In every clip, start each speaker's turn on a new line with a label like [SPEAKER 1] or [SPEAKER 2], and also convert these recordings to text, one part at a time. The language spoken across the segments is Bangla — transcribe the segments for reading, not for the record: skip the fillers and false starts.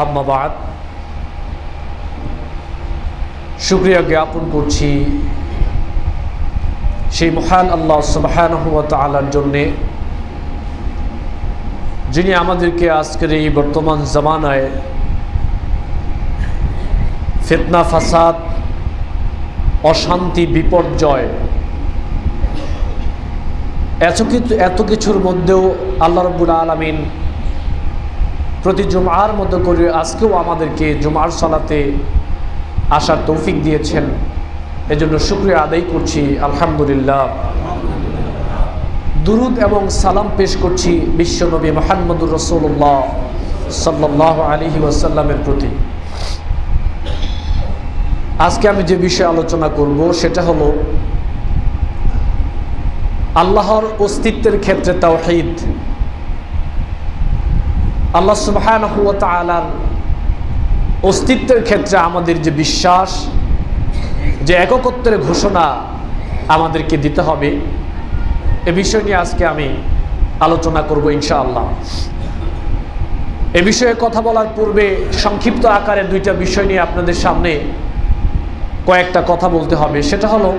[SPEAKER 1] আম্মা বাদ, শুকরিয়া জ্ঞাপন করছি সেই মহান আল্লাহ সুবহানাহু ওয়া তাআলার জন্যে, যিনি আমাদেরকে আজকের এই বর্তমান জামানায় ফিতনা, ফাসাদ, অশান্তি, বিপর্যয় এত কিছুর মধ্যেও আল্লাহ রাব্বুল আলামিন প্রতি জুমআর মতো করে আজকেও আমাদেরকে জুমআর সালাতে আসার তৌফিক দিয়েছেন। এজন্য শুকরিয়া আদায় করছি, আলহামদুলিল্লাহ। দুরুদ এবং সালাম পেশ করছি বিশ্বনবী মুহাম্মদুর রাসূলুল্লাহ সাল্লাল্লাহু আলাইহি ওয়াসাল্লামের প্রতি। আজকে আমি যে বিষয়ে আলোচনা করব সেটা হলো আল্লাহর অস্তিত্বের ক্ষেত্রে তাওহীদ। আল্লাহ সুবহানাহু ওয়া তাআলার অস্তিত্বের ক্ষেত্রে আমাদের যে বিশ্বাস, যে একত্বের ঘোষণা আমাদেরকে দিতে হবে, এ বিষয় নিয়ে আজকে আমি আলোচনা করব ইনশাআল্লাহ। এ বিষয়ে কথা বলার পূর্বে সংক্ষিপ্ত আকারে দুইটা বিষয় নিয়ে আপনাদের সামনে কয়েকটা কথা বলতে হবে। সেটা হলো,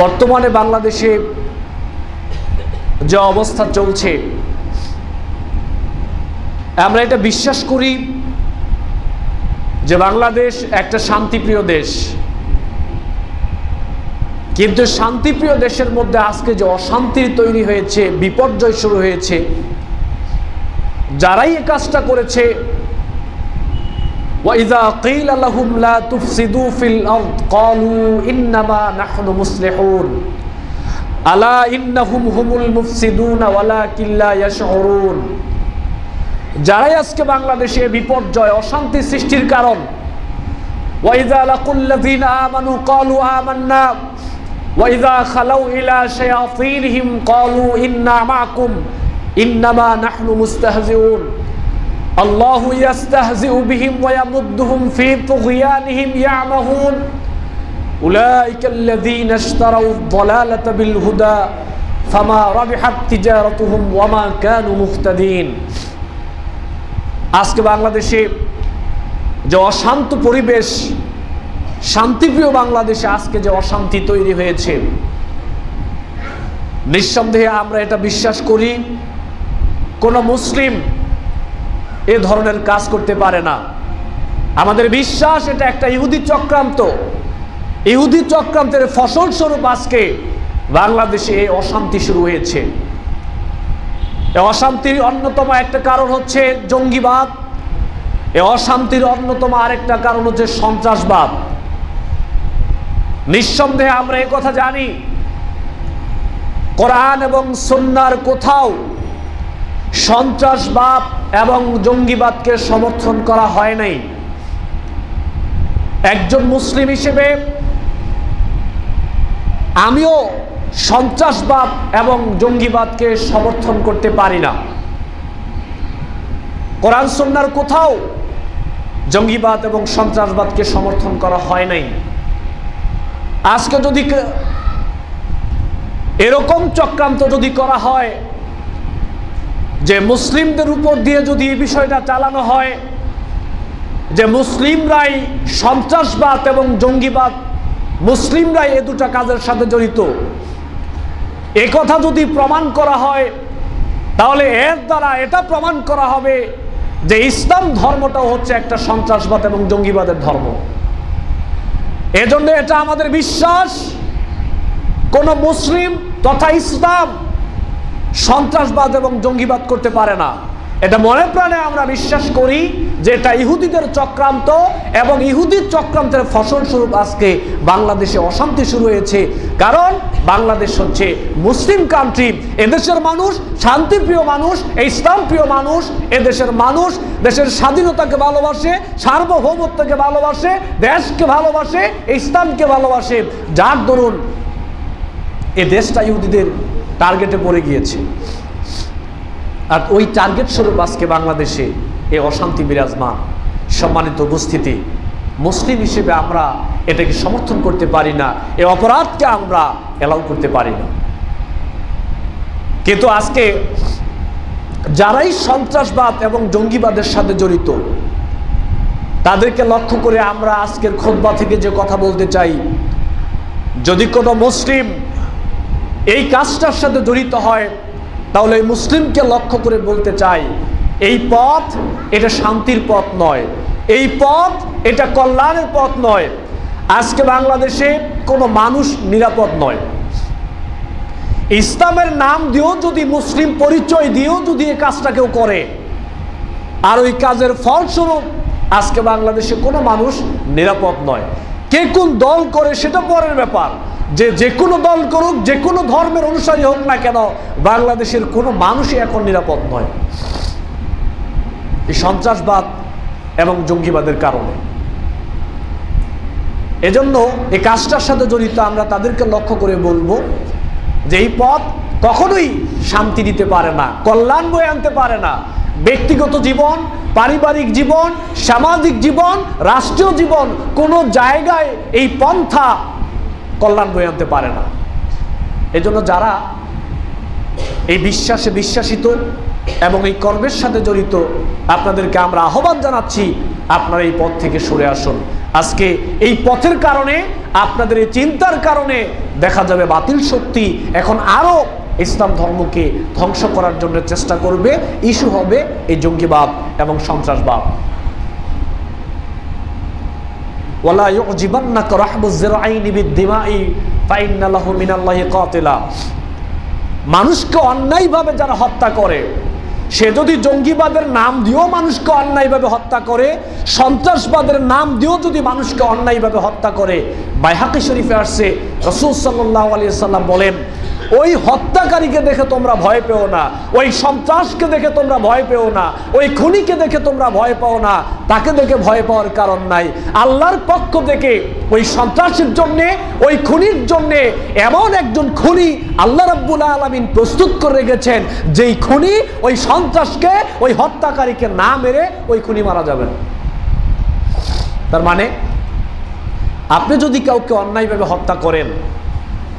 [SPEAKER 1] বর্তমানে বাংলাদেশে যে অবস্থা চলছে, আমরা এটা বিশ্বাস করি যে বাংলাদেশ একটা শান্তিপ্রিয় দেশ, কিন্তু শান্তিপ্রিয় দেশের মধ্যে আজকে যে অশান্তির তৈরি হয়েছে, বিপর্যয় শুরু হয়েছে, যারাই এই কাজটা করেছে, وَإِذَا قِيلَ لَهُمْ لَا تُفْسِدُوا فِي الْأَرْضِ قَالُوا إِنَّمَا نَحْنُ مُصْلِحُونَ أَلَا إِنَّهُمْ هُمُ الْمُفْسِدُونَ وَلَكِنْ لَا يَشْعُرُونَ। যারাই আজকে বাংলাদেশে বিপর্যয়, অশান্তি সৃষ্টির কারণ, وَإِذَا لَقُوا الَّذِينَ آمَنُوا قَالُوا آمَنَّا وَإِذَا خَلَوْا إِلَى شَيَاطِينِهِمْ قَالُوا إِنَّا مَعَكُمْ إِنَّمَا نَحْنُ مُسْتَهْزِئُونَ আল্লাহু ইয়াস্তাহজিউ বিহিম ওয়া ইয়ামুদ্দুহুম ফি তুগয়ানিহিম ইয়ামাহুন উলাইকাল্লাযীনা ইশতারাউ আদ-দালালাতা বিল হুদা ফামা রাবিহাত তিজারাতুহুম ওয়া মা কানু মুহতাদিন। আজকে বাংলাদেশে যে অশান্ত পরিবেশ, শান্তিপ্রিয় বাংলাদেশে আজকে যে অশান্তি তৈরি হয়েছে, নিঃসন্দেহে আমরা এটা বিশ্বাস করি কোন মুসলিম এ ধরনের কাজ করতে পারে না। আমাদের বিশ্বাস এটা একটা ইহুদি চক্রান্ত। ইহুদি চক্রান্তের ফসলস্বরূপ আজকে বাংলাদেশে এই অশান্তি শুরু হয়েছে। এই অশান্তির অন্যতম একটা কারণ হচ্ছে জঙ্গিবাদ। এই অশান্তির অন্যতম আরেকটা কারণ হচ্ছে সন্ত্রাসবাদ। নিঃসন্দেহে আমরা এই কথা জানি, কোরআন এবং সুন্নাহর কোথাও সন্ত্রাসবাদ এবং জঙ্গিবাদকে সমর্থন করা হয় নাই। একজন মুসলিম হিসেবে আমিও সন্ত্রাসবাদ এবং জঙ্গিবাদকে সমর্থন করতে পারি না। কোরআন সুন্নাহর কোথাও জঙ্গিবাদ এবং সন্ত্রাসবাদকে সমর্থন করা হয় নাই। আজকে যদি এরকম চক্রান্ত যদি করা হয় যে মুসলিমদের উপর দিয়ে যদি এই বিষয়টা চালানো হয় যে মুসলিমরাই সন্ত্রাসবাদ এবং জঙ্গিবাদ, মুসলিমরাই এ দুটা কাজের সাথে জড়িত, এ কথা যদি প্রমাণ করা হয়, তাহলে এর দ্বারা এটা প্রমাণ করা হবে যে ইসলাম ধর্মটাও হচ্ছে একটা সন্ত্রাসবাদ এবং জঙ্গিবাদের ধর্ম। এজন্য এটা আমাদের বিশ্বাস, কোন মুসলিম তথা ইসলাম সন্ত্রাসবাদ এবং জঙ্গিবাদ করতে পারে না। এটা মনে প্রাণে আমরা বিশ্বাস করি যে এটা ইহুদিদের চক্রান্ত, এবং ইহুদির চক্রান্তের ফসলস্বরূপ আজকে বাংলাদেশে অশান্তি শুরু হয়েছে। কারণ বাংলাদেশ হচ্ছে মুসলিম কান্ট্রি, এদেশের মানুষ শান্তিপ্রিয় মানুষ, ইসলামপ্রিয় মানুষ, এদেশের মানুষ দেশের স্বাধীনতাকে ভালোবাসে, সার্বভৌমত্বকে ভালোবাসে, দেশকে ভালোবাসে, ইসলামকে ভালোবাসে, যার দরুন এই দেশটা ইহুদিদের টার্গেটে পড়ে গিয়েছে। আর ওই টার্গেট স্বরূপ আজকে বাংলাদেশে এই অশান্তি বিরাজমান। সম্মানিত উপস্থিতি, মুসলিম হিসেবে আমরা এটাকে সমর্থন করতে পারি না, এই অপরাধকে আমরা এলাও করতে পারি না। কিন্তু আজকে যারাই সন্ত্রাসবাদ এবং জঙ্গিবাদের সাথে জড়িত তাদেরকে লক্ষ্য করে আমরা আজকের খুতবা থেকে যে কথা বলতে চাই, যদি কোনো মুসলিম এই কাজটার সাথে জড়িত হয় তাহলে এই মুসলিমকে লক্ষ্য করে বলতে চাই, এই পথ এটা শান্তির পথ নয়, এই পথ এটা কল্যাণের পথ নয়। আজকে বাংলাদেশে কোনো মানুষ নিরাপদ নয়। ইসলামের নাম দিয়েও যদি, মুসলিম পরিচয় দিয়েও যদি এই কাজটা কেউ করে, আর ওই কাজের ফলস্বরূপ আজকে বাংলাদেশে কোনো মানুষ নিরাপদ নয়। কে কোন দল করে সেটা পরের ব্যাপার, যে কোনো দল করুক, যে কোনো ধর্মের অনুসারী হোক না কেন, বাংলাদেশের কোনো মানুষই এখন নিরাপদ নয় এই সন্ত্রাসবাদ এবং জঙ্গিবাদের কারণে। এজন্য এই কাজটার সাথে জড়িত আমরা তাদেরকে লক্ষ্য করে বলবো যে এই পথ কখনোই শান্তি দিতে পারে না, কল্যাণ বয়ে আনতে পারে না। ব্যক্তিগত জীবন, পারিবারিক জীবন, সামাজিক জীবন, রাষ্ট্রীয় জীবন, কোনো জায়গায় এই পন্থা কল্যাণ বয়ে আনতে পারে না। এজন্য যারা এই বিশ্বাসে বিশ্বাসিত এবং এই কর্মের সাথে জড়িত, আপনাদেরকে আমরা আহ্বান জানাচ্ছি, আপনারা এই পথ থেকে সরে আসুন। আজকে এই পথের কারণে, আপনাদের এই চিন্তার কারণে দেখা যাবে বাতিল শক্তি এখন আরো ইসলাম ধর্মকে ধ্বংস করার জন্য চেষ্টা করবে। ইস্যু হবে এই জঙ্গিবাদ এবং সন্ত্রাসবাদ। ওয়ালা ইউজিবান্নাকা রাহবুজ যিরআইনি বিদ-দিমাই ফাইন্না লাহু মিনাল্লাহি কাতিলা। মানুষকে অন্যায়ভাবে যারা হত্যা করে, সে যদি জঙ্গিবাদের নাম দিয়েও মানুষকে অন্যায়ভাবে হত্যা করে, সন্ত্রাসবাদের নাম দিয়েও যদি মানুষকে অন্যায়ভাবে হত্যা করে, বাইহাকি শরীফে আসছে রাসূল সাল্লাল্লাহু আলাইহি সাল্লাম বলেন, ওই হত্যাকারীকে দেখে তোমরা ভয় পেও না, ওই সন্ত্রাসকে দেখে তোমরা ভয় পেও না, ওই খুনিকে দেখে তোমরা ভয় পাও না। তাকে দেখে ভয় পাওয়ার কারণ নাই। আল্লাহর পক্ষ থেকে ওই সন্ত্রাসের জন্যে, ওই খুনির জন্যে এমন একজন খুনি আল্লাহ রাব্বুল আলামিন প্রস্তুত করে রেখেছেন, যেই খুনি ওই সন্ত্রাসকে, ওই হত্যাকারীকে না মেরে ওই খুনি মারা যাবেন। তার মানে আপনি যদি কাউকে অন্যায়ভাবে হত্যা করেন,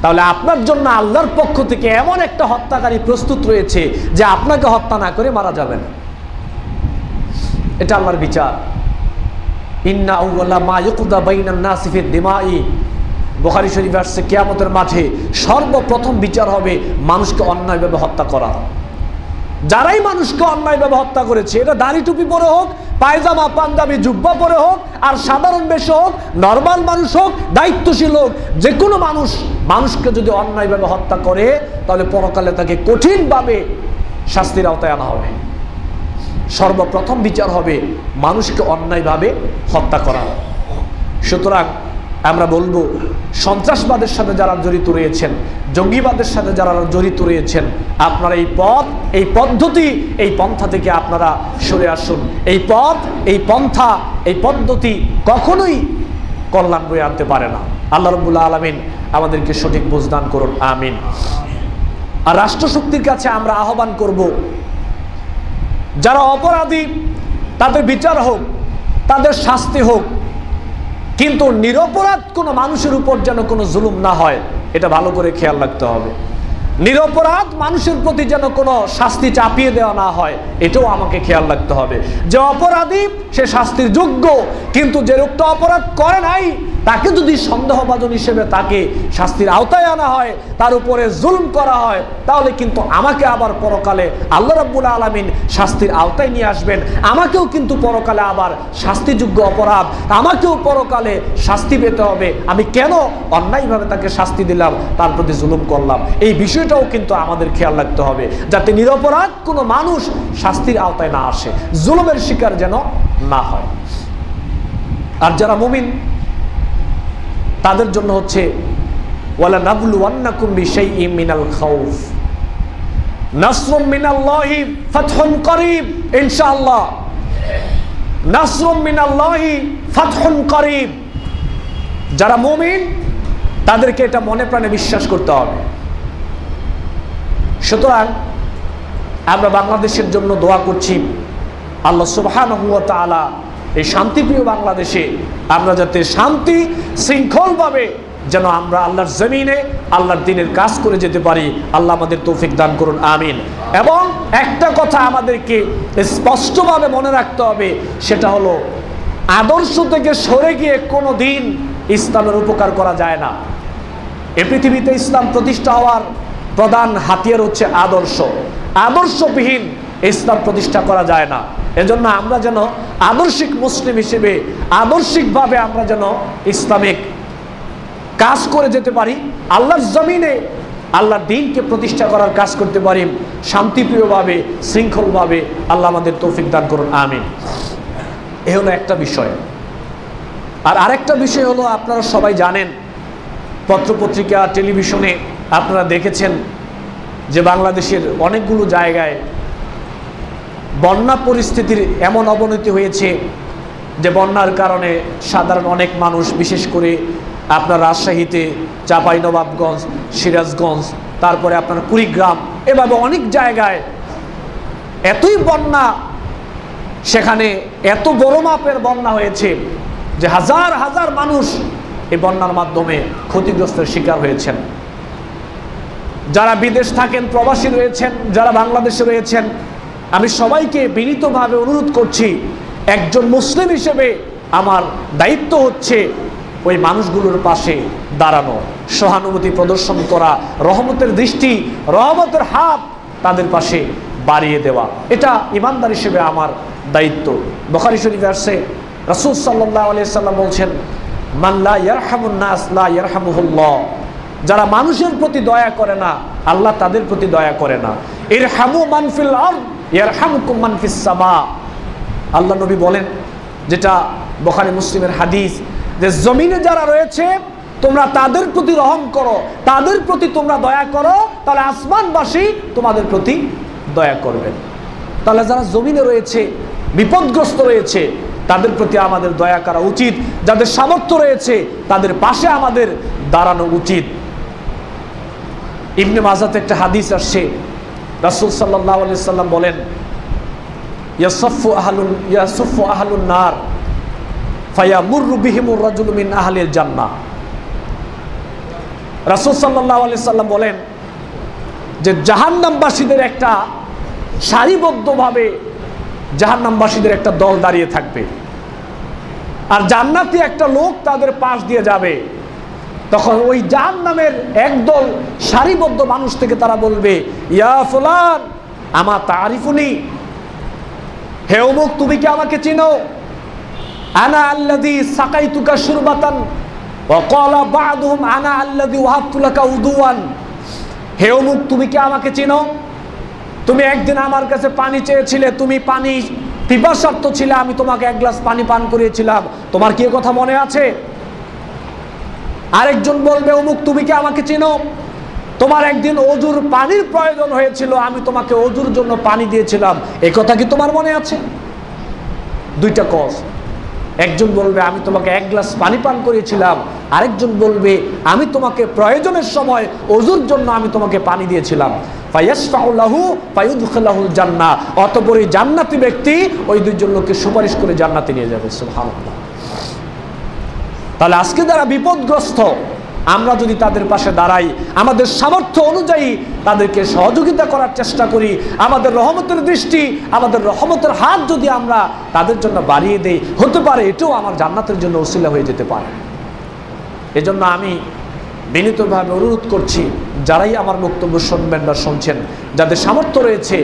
[SPEAKER 1] তাহলে আপনার জন্য আল্লাহর পক্ষ থেকে এমন একটা হত্যাকারী প্রস্তুত রয়েছে যে আপনাকে হত্যা না করে মারা যাবেন। এটা আল্লাহর বিচার। ইন্না আউওয়ালা মা ইউকদা বাইনান নাসি ফিদ দিমাই, বুখারী শরীফে আসছে কিয়ামতের মাঠে সর্বপ্রথম বিচার হবে মানুষকে অন্যায়ভাবে হত্যা করা। যারাই মানুষকে অন্যায়ভাবে হত্যা করেছে, এটা দাড়ি টুপি পরে হোক, পায়জামা পাঞ্জাবি জুব্বা পরে হোক, আর সাধারণ বেশে হোক, নরমাল মানুষ হোক, দায়িত্বশীল হোক, যে কোনো মানুষ মানুষকে যদি অন্যায়ভাবে হত্যা করে, তাহলে পরকালে তাকে কঠিনভাবে শাস্তির আওতায় আনা হবে। সর্বপ্রথম বিচার হবে মানুষকে অন্যায়ভাবে হত্যা করা। সুতরাং আমরা বলবো, সন্ত্রাসবাদের সাথে যারা জড়িত রয়েছেন, জঙ্গিবাদের সাথে যারা জড়িত রয়েছেন, আপনারা এই পথ, এই পদ্ধতি, এই পন্থা থেকে আপনারা সরে আসুন। এই পথ, এই পন্থা, এই পদ্ধতি কখনোই কল্যাণ বয়ে আনতে পারে না। আল্লাহ রাব্বুল আলামিন আমাদেরকে সঠিক বুঝদান করুন, আমিন। আর রাষ্ট্রশক্তির কাছে আমরা আহ্বান করব, যারা অপরাধী তাদের বিচার হোক, তাদের শাস্তি হোক, কিন্তু নিরপরাধ কোনো মানুষের উপর যেন কোনো জুলুম না হয়, এটা ভালো করে খেয়াল রাখতে হবে। নিরপরাধ মানুষের প্রতি যেন কোনো শাস্তি চাপিয়ে দেওয়া না হয়, এটাও আমাকে খেয়াল রাখতে হবে। যে অপরাধী সে শাস্তির যোগ্য, কিন্তু যে লোকটা অপরাধ করে নাই তাকে যদি সন্দেহভাজন হিসেবে তাকে শাস্তির আওতায় আনা হয়, তার উপরে জুলুম করা হয়, তাহলে কিন্তু আমাকে আবার পরকালে আল্লাহ রাব্বুল আলামিন শাস্তির আওতায় নিয়ে আসবেন। আমাকেও কিন্তু পরকালে আবার শাস্তিযোগ্য অপরাধ, আমাকেও পরকালে শাস্তি পেতে হবে। আমি কেন অন্যায়ভাবে তাকে শাস্তি দিলাম, তার প্রতি জুলুম করলাম, এই বিষয়টাও কিন্তু আমাদের খেয়াল রাখতে হবে, যাতে নিরপরাধ কোনো মানুষ শাস্তির আওতায় না আসে, জুলুমের শিকার যেন না হয়। আর যারা মুমিন তাদের জন্য হচ্ছে ওয়ালা নাবলুওয়ান্নাকুম বিশাইইম মিনাল খাউফ নাসরুম মিনাল্লাহি ফাতহুন করিব। ইনশাআল্লাহ নাসরুম মিনাল্লাহি ফাতহুন করিব। যারা মুমিন তাদেরকে এটা মনে প্রাণে বিশ্বাস করতে হবে। সুতরাং আমরা বাংলাদেশের জন্য দোয়া করছি, আল্লাহ সুবহানাহু ওয়া তাআলা এই শান্তিপ্রিয় বাংলাদেশে আমরা যাতে শান্তি শৃঙ্খলভাবে যেন আমরা আল্লাহর জমিনে আল্লাহর দ্বীনের কাজ করে যেতে পারি। আল্লাহ আমাদের তৌফিক দান করুন, আমিন। এবং একটা কথা আমাদেরকে স্পষ্টভাবে মনে রাখতে হবে, সেটা হলো আদর্শ থেকে সরে গিয়ে কোনো দিন ইসলামের উপকার করা যায় না। এ পৃথিবীতে ইসলাম প্রতিষ্ঠা হওয়ার প্রধান হাতিয়ার হচ্ছে আদর্শ। আদর্শবিহীন ইসলাম প্রতিষ্ঠা করা যায় না। এজন্য আমরা যেন আদর্শিক মুসলিম হিসেবে আদর্শিকভাবে আমরা যেন ইসলামিক কাজ করে যেতে পারি, আল্লাহর জমিনে আল্লাহর দ্বীনকে প্রতিষ্ঠা করার কাজ করতে পারি শান্তিপ্রিয়ভাবে, শৃঙ্খলভাবে। আল্লাহ আমাদের তৌফিক দান করুন, আমিন। এ হলো একটা বিষয়। আর আরেকটা বিষয় হলো, আপনারা সবাই জানেন, পত্রপত্রিকা, টেলিভিশনে আপনারা দেখেছেন যে বাংলাদেশের অনেকগুলো জায়গায় বন্যা পরিস্থিতির এমন অবনতি হয়েছে যে বন্যার কারণে সাধারণ অনেক মানুষ, বিশেষ করে আপনার রাজশাহীতে, চাঁপাইনবাবগঞ্জ, সিরাজগঞ্জ, তারপরে আপনার কুড়িগ্রাম, এভাবে অনেক জায়গায় এতই বন্যা, সেখানে এত বড় মাপের বন্যা হয়েছে যে হাজার হাজার মানুষ এই বন্যার মাধ্যমে ক্ষতিগ্রস্তের শিকার হয়েছেন। যারা বিদেশ থাকেন, প্রবাসী রয়েছেন, যারা বাংলাদেশে রয়েছেন, আমি সবাইকে বিনীতভাবে অনুরোধ করছি, একজন মুসলিম হিসেবে আমার দায়িত্ব হচ্ছে ওই মানুষগুলোর পাশে দাঁড়ানো, সহানুভূতি প্রদর্শন করা, রহমতের দৃষ্টি, রহমতের হাত তাদের পাশে বাড়িয়ে দেওয়া। এটা ইমানদার হিসেবে আমার দায়িত্ব। বুখারী শরীফে আসছে, রাসূল সাল্লাল্লাহু আলাইহি সাল্লাম বলছেন, মান লা ইয়ারহামুন নাস লা ইয়ারহামুহুল্লাহ। যারা মানুষের প্রতি দয়া করে না, আল্লাহ তাদের প্রতি দয়া করে না। ইরহামু মান ফিল আরদ ইয়ারহামুকুম মান ফিস সামা। আল্লাহ নবী বলেন, যেটা বুখারী মুসলিমের হাদিস, যে জমিনে যারা রয়েছে তোমরা তাদের প্রতি রহম করো, তাদের প্রতি তোমরা দয়া করো, তাহলে আসমানবাসী তোমাদের প্রতি দয়া করবেন। তাহলে যারা জমিনে রয়েছে, বিপদগ্রস্ত রয়েছে, তাদের প্রতি আমাদের দয়া করা উচিত। যাদের সামর্থ্য রয়েছে তাদের পাশে আমাদের দাঁড়ানো উচিত। ইবনে মাজাতে একটা হাদিস আসছে, রাসূল সাল্লাল্লাহু আলাইহি সাল্লাম বলেন, ইয়াসুফু আহলুন নার ফায়ামুরু বিহিমুর রাজুলু মিন আহলিল জান্নাহ। রাসূল সাল্লাল্লাহু আলাইহি সাল্লাম বলেন যে জাহান্নামবাসীদের একটা সারিবদ্ধভাবে জাহান্নামবাসীদের একটা দল দাঁড়িয়ে থাকবে, আর জান্নাতি একটা লোক তাদের পাশ দিয়ে যাবে। তখন ওই জাহান্নামের একদল সারিবদ্ধ মানুষ থেকে তারা বলবে, ইয়া ফুলান আমা তারিফুনি, হে অমুক তুমি কি আমাকে চিনো? আনা আল্লাযী সাকাইতুকা শুরবাতান ওয়া ক্বালা বা'দুহুম আনা আল্লাযী ওয়াহাবতু লাকা উদুয়ান। হে অমুক তুমি কি আমাকে চিনো? তুমি একদিন আমার কাছে পানি চেয়েছিলে, তুমি পানি পিপাসার্ত ছিলে, আমি তোমাকে এক গ্লাস পানি পান করিয়েছিলাম, তোমার কি কথা মনে আছে? আরেকজন বলবে, অমুক তুমি কি আমাকে চিনো? তোমার একদিন অজুর পানির প্রয়োজন হয়েছিল, আমি তোমাকে অজুর জন্য পানি দিয়েছিলাম, এই কথা কি তোমার মনে আছে? দুইটা কজ। একজন বলবে আমি তোমাকে এক গ্লাস পানি পান করিয়েছিলাম, আরেকজন বলবে আমি তোমাকে প্রয়োজনের সময় অজুর জন্য আমি তোমাকে পানি দিয়েছিলাম। ফায়াশফাউ লাহু ফায়ুদখিলুল জান্নাহ। অতঃপর এই জান্নাতি ব্যক্তি ওই দুইজন লোককে সুপারিশ করে জান্নাতে নিয়ে যাবে। সুবহানাল্লাহ। তাহলে আজকে যারা বিপদগ্রস্ত, আমরা যদি তাদের পাশে দাঁড়াই, আমাদের সামর্থ্য অনুযায়ী তাদেরকে সহযোগিতা করার চেষ্টা করি, আমাদের রহমতের দৃষ্টি, আমাদের রহমতের হাত যদি আমরা তাদের জন্য বাড়িয়ে দেই, হতে পারে এটাও আমার জান্নাতের জন্য ওসিলা হয়ে যেতে পারে। এজন্য আমি বিনীতভাবে অনুরোধ করছি, যারাই আমার বক্তব্য শুনবেন বা শুনছেন, যাদের সামর্থ্য রয়েছে,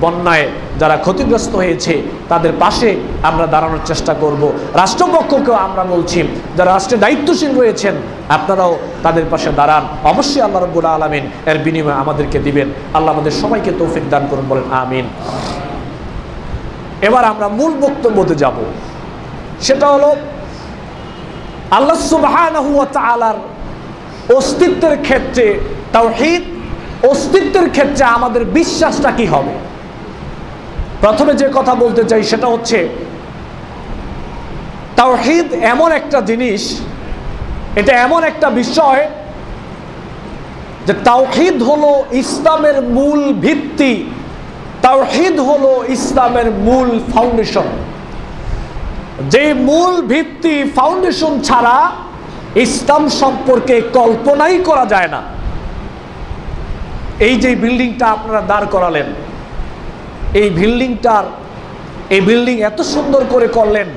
[SPEAKER 1] বন্যায় যারা ক্ষতিগ্রস্ত হয়েছে তাদের পাশে আমরা দাঁড়ানোর চেষ্টা করব। রাষ্ট্রপক্ষকেও আমরা বলছি, যারা রাষ্ট্রে দায়িত্বশীল রয়েছেন আপনারাও তাদের পাশে দাঁড়ান। অবশ্যই আল্লাহ রাব্বুল আলামিন এর বিনিময়ে আমাদেরকে দিবেন। আল্লাহ আমাদের সবাইকে তৌফিক দান করুন, বলেন আমিন। এবার আমরা মূল বক্তব্যতে যাব, সেটা হলো আল্লাহ সুবহানাহু ওয়া তাআলার অস্তিত্বের ক্ষেত্রে, তাওহীদ অস্তিত্বের ক্ষেত্রে আমাদের বিশ্বাসটা কি হবে। প্রথমে যে কথা বলতে চাই সেটা হচ্ছে, তাওহীদ এমন একটা জিনিস, এটা এমন একটা বিষয় যে তাওহীদ হলো ইসলামের মূল ভিত্তি, তাওহীদ হলো ইসলামের মূল ফাউন্ডেশন। যে মূল ভিত্তি, ফাউন্ডেশন ছাড়া ইসলাম সম্পর্কে কল্পনাই করা যায় না। এই যে বিল্ডিংটা আপনারা দাঁড় করালেন, এই বিল্ডিং এত সুন্দর করে করলেন,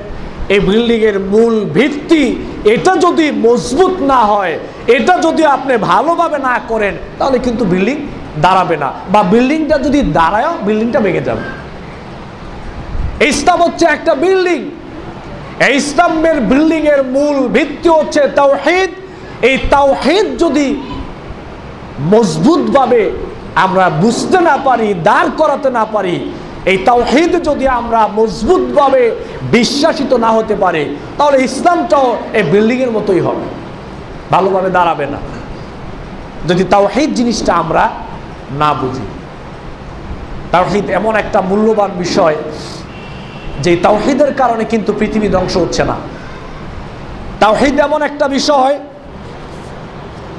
[SPEAKER 1] এই বিল্ডিং এর মূল ভিত্তি এটা যদি মজবুত না হয়, এটা যদি আপনি ভালোভাবে না করেন, তাহলে কিন্তু বিল্ডিং দাঁড়াবে না, বা বিল্ডিংটা যদি দাঁড়ায় বিল্ডিংটা ভেঙে যাবে। ইসলাম হচ্ছে একটা বিল্ডিং, এই ইসলামের বিল্ডিং এর মূল ভিত্তি হচ্ছে তাওহীদ। এই তাওহীদ যদি মজবুতভাবে আমরা বুঝতে না পারি, দাঁড় করাতে না পারি, এই তাওহীদ যদি আমরা মজবুতভাবে বিশ্বাসিত না হতে পারে, তাহলে ইসলামটাও এই বিল্ডিং এর মতোই হবে, ভালোভাবে দাঁড়াবে না, যদি তাওহীদ জিনিসটা আমরা না বুঝি। তাওহীদ এমন একটা মূল্যবান বিষয় যে তাওহীদের কারণে কিন্তু পৃথিবী ধ্বংস হচ্ছে না। তাওহীদ এমন একটা বিষয়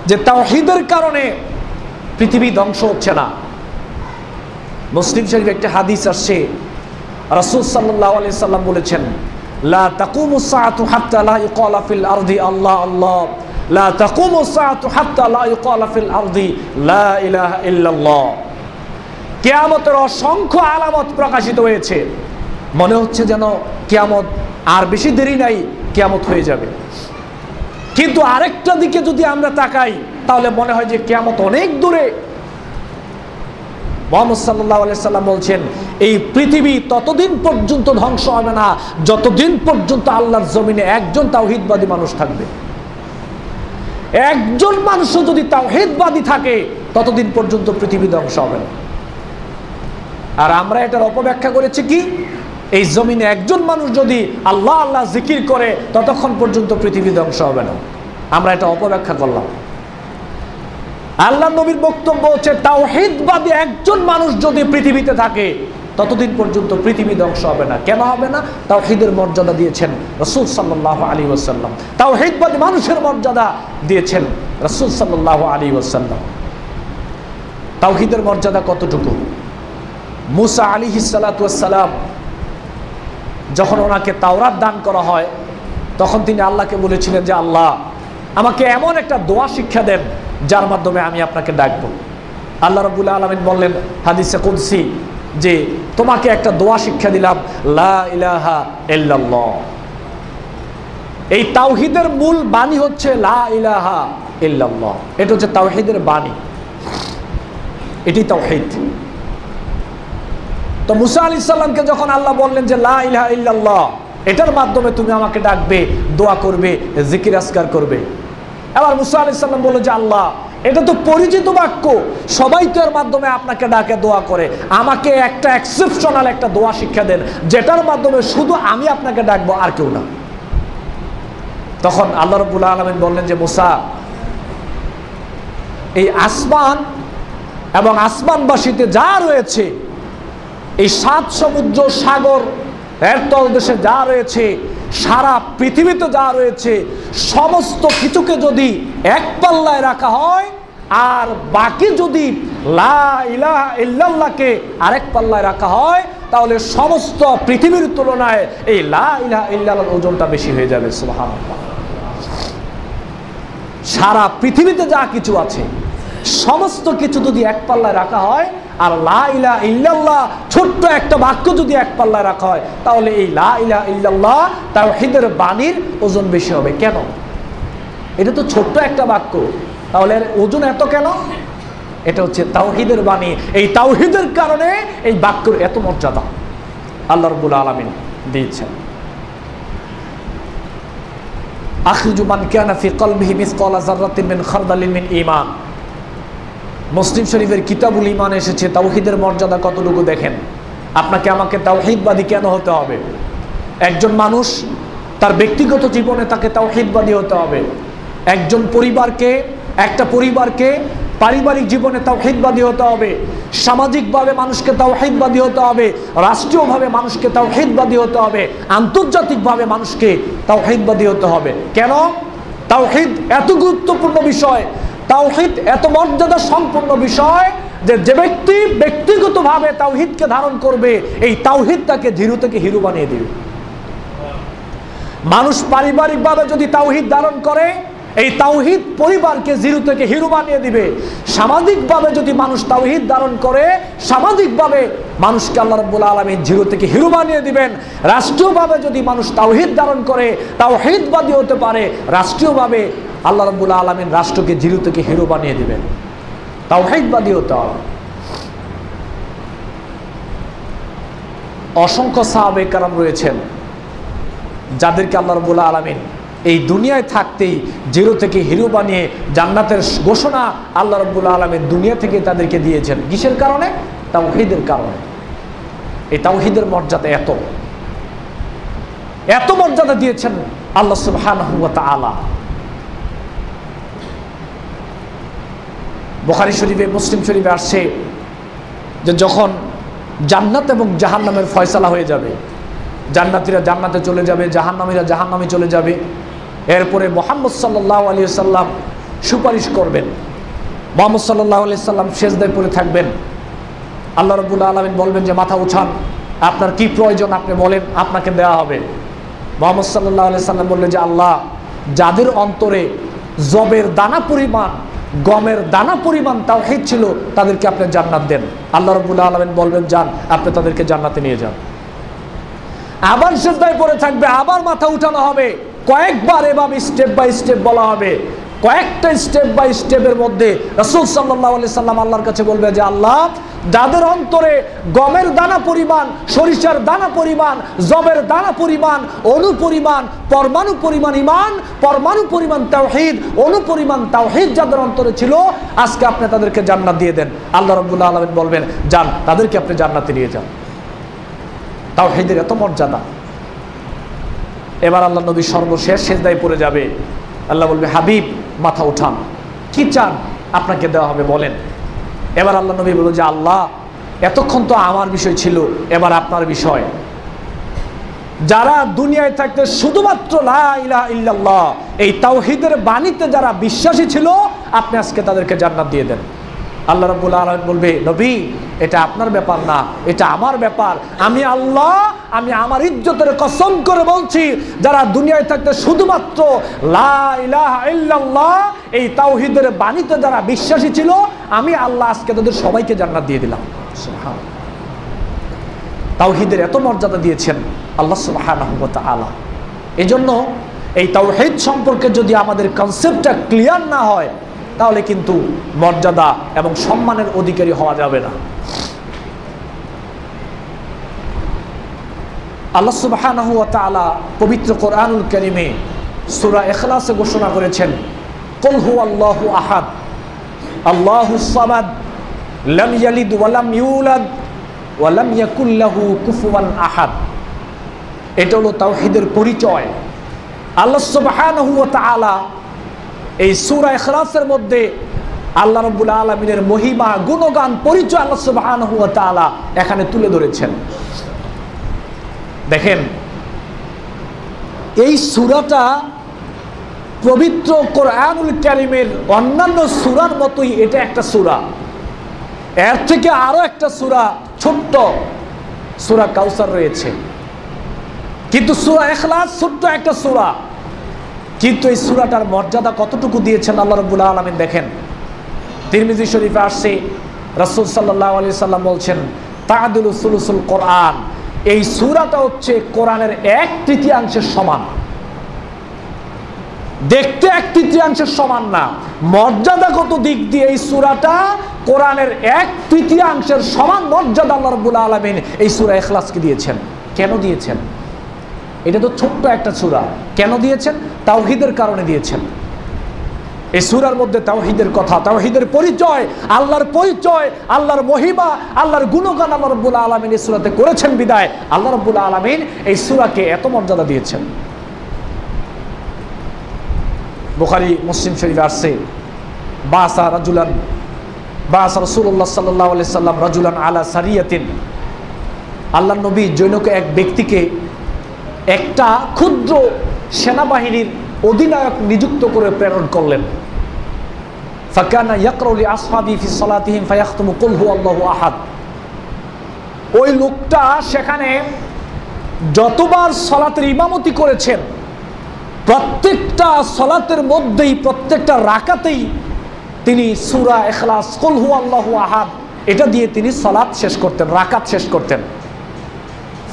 [SPEAKER 1] যে তাওহীদের কারণে পৃথিবী ধ্বংস হচ্ছে না। মুসলিম শরীফে একটা হাদিস আসছে, রাসূল সাল্লাল্লাহু আলাইহি সাল্লাম বলেছেন, লা তাকুমুস সাআতু হাত্তা লা ইউকালা ফিল আরদি আল্লাহ আল্লাহ, লা তাকুমুস সাআতু হাত্তা লা ইউকালা ফিল আরদি লা ইলাহা ইল্লাল্লাহ। কিয়ামতের অসংখ্য আলামত প্রকাশিত হয়েছে, মনে হচ্ছে যেন কিয়ামত আর বেশি দেরি নাই, কিয়ামত হয়ে যাবে। কিন্তু আরেকটা দিকে যদি আমরা তাকাই, তাহলে মনে হয় যে কিয়ামত অনেক দূরে। মুহাম্মদ সাল্লাল্লাহু আলাইহি সাল্লাম বলছেন, এই পৃথিবী ততদিন পর্যন্ত ধ্বংস হবে না যতদিন পর্যন্ত আল্লাহর জমিনে একজন তাওহীদবাদী মানুষ থাকবে। একজন মানুষও যদি তাওহীদবাদী থাকে, ততদিন পর্যন্ত পৃথিবী ধ্বংস হবে না। আর আমরা এটার অপব্যাখ্যা করেছি কি, এই জমিনে একজন মানুষ যদি আল্লাহ আল্লাহ জিকির করে, ততক্ষণ পর্যন্ত পৃথিবী ধ্বংস হবে না। আমরা এটা অপব্যাখ্যা করলাম। আল্লাহ নবীর বক্তব্য হচ্ছে, তাওহীদবাদী একজন মানুষ যদি পৃথিবীতে থাকে, ততদিন পর্যন্ত পৃথিবী ধ্বংস হবে না। কেন হবে না? তাওহীদের মর্যাদা দিয়েছেন রাসূল সাল্লাল্লাহু আলাইহি ওয়াসাল্লাম, তাওহীদবাদী মানুষের মর্যাদা দিয়েছেন রাসূল সাল্লাল্লাহু আলাইহি ওয়াসাল্লাম। তাওহীদের মর্যাদা কতটুকু? মুসা আলাইহিস সালাতু ওয়াস সালাম যখন ওনাকে তাওরাত দান করা হয়, তখন তিনি আল্লাহকে বলেছিলেন যে, আল্লাহ আমাকে এমন একটা দোয়া শিক্ষা দেন যার মাধ্যমে আমি আপনাকে ডাকবো। আল্লাহ রাব্বুল আলামিন বললেন হাদিসে কুদসি যে, তোমাকে একটা দোয়া শিক্ষা দিলাম, লা ইলাহা ইল্লাল্লাহ। এই তাওহীদের মূল বাণী হচ্ছে লা ইলাহা ইল্লাল্লাহ। এটা হচ্ছে তাওহীদের বাণী, এটি তাওহীদ। তো মুসা আলাইহিস সালামকে যখন আল্লাহ বললেন যে লা ইলাহা ইল্লাল্লাহ, এটার মাধ্যমে তুমি আমাকে ডাকবে, দোয়া করবে, জিকির আজকার করবে। এবার মুসা আলাইহিস সালাম বলল যে, আল্লাহ এটা তো পরিচিত বাক্য, সবাই তো এর মাধ্যমে আপনাকে ডাকে, দোয়া করে, আমাকে একটা এক্সেপশনাল একটা দোয়া শিক্ষা দেন যেটার মাধ্যমে শুধু আমি আপনাকে ডাকবো, আর কেউ না। তখন আল্লাহ রাব্বুল আলামিন বললেন যে, মুসা এই আসমান এবং আসমানবাসীতে যা রয়েছে, এই 7 সমুদ্র সাগর এর তলদেশে যা রয়েছে, সারা পৃথিবীতে যা রয়েছে, সমস্ত কিছুকে যদি এক পাল্লায় রাখা হয়, আর বাকি যদি লা ইলাহা ইল্লাল্লাহকে আরেক পাল্লায় রাখা হয়, তাহলে সমস্ত পৃথিবীর তুলনায় এই লা ইলাহা ইল্লাল্লাহর ওজনটা বেশি হয়ে যাবে। সুবহানাল্লাহ। সারা পৃথিবীতে যা কিছু আছে, সমস্ত কিছু যদি এক পাল্লায় রাখা হয়, আর লা ইলাহা ইল্লাল্লাহ ছোট্ট একটা বাক্য যদি এক পাল্লায় রাখা হয়, তাহলে এই লা ইলাহা ইল্লাল্লাহ তাওহীদের বাণীর ওজন বেশি হবে। কেন? এটা তো ছোট্ট একটা বাক্য, তাহলে এর ওজন এত কেন? এটা হচ্ছে তাওহীদের বাণী। এই তাওহীদের কারণে এই বাক্যের এত মর্যাদা আল্লাহ রাব্বুল আলামিন দিয়েছেন। আখরিজু মান কানা ফি কলবিহি মিসকালা যাররাতিন মিন খারদালিন মিন ঈমান। মুসলিম শরীফের কিতাবুল ঈমান এসেছে তাওহীদের মর্যাদা কতটুকু দেখেন। আপনাকে আমাকে তাওহীদবাদী কেন হতে হবে? একজন মানুষ তার ব্যক্তিগত জীবনে তাকে তাওহীদবাদী হতে হবে। একজন একটা পরিবারকে পারিবারিক জীবনে তাওহীদবাদী হতে হবে। সামাজিকভাবে মানুষকে তাওহীদবাদী হতে হবে। রাষ্ট্রীয়ভাবে মানুষকে তাওহীদবাদী হতে হবে। আন্তর্জাতিকভাবে মানুষকে তাওহীদবাদী হতে হবে। কেন? তাওহীদ এত গুরুত্বপূর্ণ বিষয়, তাওহীদ এত মর্যাদা সম্পন্ন বিষয় যে ব্যক্তি ব্যক্তিগতভাবে তাওহীদকে ধারণ করবে, এই তাওহীদ তাকে জিরো থেকে হিরো বানিয়ে দিবে। মানুষ পারিবারিকভাবে যদি তাওহীদ ধারণ করে, এই তাওহীদ পরিবারকে জিরো থেকে হিরো বানিয়ে দিবে। সামাজিকভাবে যদি মানুষ তাওহীদ ধারণ করে, সামাজিকভাবে মানুষকে আল্লাহ রাব্বুল আলামিন জিরো থেকে হিরো বানিয়ে দিবেন। রাষ্ট্রীয়ভাবে যদি মানুষ তাওহীদ ধারণ করে, তাওহীদবাদী হতে পারে, রাষ্ট্রীয়ভাবে আল্লাহ রাব্বুল আলামিন রাষ্ট্রকে জিরো থেকে হিরো বানিয়ে দিবেন। তাওহীদবাদী হতে হবে। অসংখ্য সাহাবে কেরাম রয়েছেন যাদেরকে আল্লাহ রাব্বুল আলামিন এই দুনিয়ায় থাকতেই জিরো থেকে হিরো বানিয়ে জান্নাতের ঘোষণা আল্লাহ রাব্বুল আলামিন দুনিয়া থেকে তাদেরকে দিয়েছেন। কিসের কারণে? তাওহীদের কারণে। এই তাওহীদের মর্যাদা এত মর্যাদা দিয়েছেন আল্লাহ সুবহানাহু ওয়া তাআলা। বুখারী শরীফে, মুসলিম শরীফে আসছে যে যখন জান্নাত এবং জাহান্নামের ফয়সালা হয়ে যাবে, জান্নাতীরা জান্নাতে চলে যাবে, জাহান্নামীরা জাহান্নামে চলে যাবে, এরপরে মুহাম্মদ সাল্লাল্লাহু আলাইহি ওয়াসাল্লাম সুপারিশ করবেন। মুহাম্মদ সাল্লাল্লাহু আলাইহি ওয়াসাল্লাম সিজদায় পড়ে থাকবেন। আল্লাহ রাব্বুল আলামিন বলবেন যে মাথা উঠান, আপনার কি প্রয়োজন আপনি বলেন, আপনাকে দেওয়া হবে। মুহাম্মদ সাল্লাল্লাহু আলাইহি ওয়াসাল্লাম বললেন যে আল্লাহ, যাদের অন্তরে জবের দানা পরিমাণ, গমের দানা পরিমাণ তাওহীদ ছিল, তাদেরকে আপনি জান্নাত দেন। আল্লাহ রাব্বুল আলামিন বলবেন যান, আপনি তাদেরকে জান্নাতে নিয়ে যান। আবার সিজদায় পড়ে থাকবে, আবার মাথা উঠানো হবে, কয়েকবার এভাবে স্টেপ বাই স্টেপ বলা হবে। কয়েকটা স্টেপ বাই স্টেপের মধ্যে রাসূল সাল্লাল্লাহু আলাইহি সাল্লাম আল্লাহর কাছে বলবে যে আল্লাহ, যাদের অন্তরে গমের দানা পরিমাণ, সরিষার দানা পরিমাণ, জবের দানা পরিমাণ, অণু পরিমাণ, পরমাণু পরিমাণ ঈমান, পরমাণু পরিমাণ তাওহীদ, অণু পরিমাণ তাওহীদ যাদের অন্তরে ছিল, আজকে আপনি তাদেরকে জান্নাত দিয়ে দেন। আল্লাহ রাব্বুল আলামিন বলবেন যান, তাদেরকে আপনি জান্নাতে নিয়ে যান। তাওহীদের এত মর্যাদা। এবার আল্লাহ নবী সর্বশেষ সিজদায় পড়ে যাবে। আল্লাহ বলবে হাবিব, মাথা উঠান, কি চান আপনাকে দেওয়া হবে বলেন। এবার আল্লাহ নবী বলল যে আল্লাহ, এতক্ষণ তো আমার বিষয় ছিল, এবার আপনার বিষয়। যারা দুনিয়ায় থাকতে শুধুমাত্র লা ইলাহা ইল্লাল্লাহ এই তাওহীদের বাণীতে যারা বিশ্বাসী ছিল, আপনি আজকে তাদেরকে জান্নাত দিয়ে দেন। আল্লাহ রাব্বুল আলামিন বলবে নবী, এটা আপনার ব্যাপার না, এটা আমার ব্যাপার। আমি আল্লাহ, আমি আমার ইজ্জতের কসম করে বলছি, যারা দুনিয়ায় থাকতে শুধুমাত্র লা ইলাহা ইল্লাল্লাহ এই তাওহীদের বাণীতে যারা বিশ্বাসী ছিল, আমি আল্লাহ আজকে তাদের সবাইকে জান্নাত দিয়ে দিলাম। সুবহানাল্লাহ। তাওহীদের এত মর্যাদা দিয়েছেন আল্লাহ সুবহানাহু ওয়া তাআলা। এজন্য এই তাওহীদ সম্পর্কে যদি আমাদের কনসেপ্টটা ক্লিয়ার না হয়, তাহলে কিন্তু মর্যাদা এবং সম্মানের অধিকারী হওয়া যাবে না। আল্লাহ সুবহানাহু ওয়া তাআলা পবিত্র কোরআনুল কারীমে সূরা ইখলাসে ঘোষণা করেছেন, কুল হুয়াল্লাহু আহাদ, আল্লাহুস সামাদ, লাম ইয়ালিদ ওয়া লাম ইউলাদ ওয়া লাম ইয়াকুল লাহু কুফুয়ান আহাদ। এটা হলো তাওহীদের পরিচয়। আল্লাহ সুবহানাহু ওয়া তাআলা এই সূরা ইখলাসের মধ্যে আল্লাহ রাব্বুল আলামিনের মহিমা, গুণগান, পরিচয় আল্লাহ সুবহানাহু ওয়া তাআলা এখানে তুলে ধরেছেন। দেখেন, এই সূরাটা পবিত্র কোরআনুল কারীমের অন্যান্য সূরার মতোই এটা একটা সূরা। এর থেকে আরো একটা সূরা, ছোট্ট সূরা কাউসার রয়েছে, কিন্তু সূরা ইখলাস ছোট্ট একটা সূরা, কিন্তু এই সূরাটার মর্যাদা কতটুকু দিয়েছেন আল্লাহ রাব্বুল আলামিন দেখেন। তিরমিজি শরীফে আসছে, রাসূল সাল্লাল্লাহু আলাইহি সাল্লাম বলছেন, তা'দিলু সুলুসুল কোরআন, এই সূরাটা হচ্ছে কোরআনের 1/3 সমান। দেখতে 1/3 সমান না, মর্যাদাগত দিক দিয়ে এই সূরাটা কোরআনের 1/3 সমান মর্যাদা আল্লাহ রাব্বুল আলামিন এই সূরা ইখলাসকে দিয়েছেন। কেন দিয়েছেন? এটা তো ছোট্ট একটা সূরা, কেন দিয়েছেন? তাওহীদের কারণে দিয়েছেন। এই সূরার মধ্যে তাওহীদের কথা, তাওহীদের পরিচয়, আল্লাহর পরিচয়, আল্লাহর মহিমা, আল্লাহর গুণগান আল্লাহ রাব্বুল আলামিন এই সূরাতে করেছেন বিদায় আল্লাহ রাব্বুল আলামিন এই সূরাকে এত মর্যাদা দিয়েছেন। বুখারী, মুসলিম শরীফে আসছে, বাসা রাসূলুল্লাহ সাল্লাল্লাহু আলাইহি সাল্লাম রাজুলান আলা সারিয়াতিন, আল্লাহ নবী জৈনক এক ব্যক্তিকে একটা ক্ষুদ্র সেনাবাহিনীর অধিনায়ক নিযুক্ত করে প্রেরণ করলেন। ফাকানা ইয়াকরাউ লি আসহাবি ফি সালাতিহিম ফায়াখতুমু কুল হুয়াল্লাহু আহাদ। ওই লোকটা সেখানে যতবার সালাতের ইমামতি করেছেন, প্রত্যেকটা সালাতের মধ্যেই প্রত্যেকটা রাকাতেই তিনি সূরা ইখলাস, কুল হুয়াল্লাহু আহাদ এটা দিয়ে তিনি সালাত শেষ করতেন, রাকাত শেষ করতেন।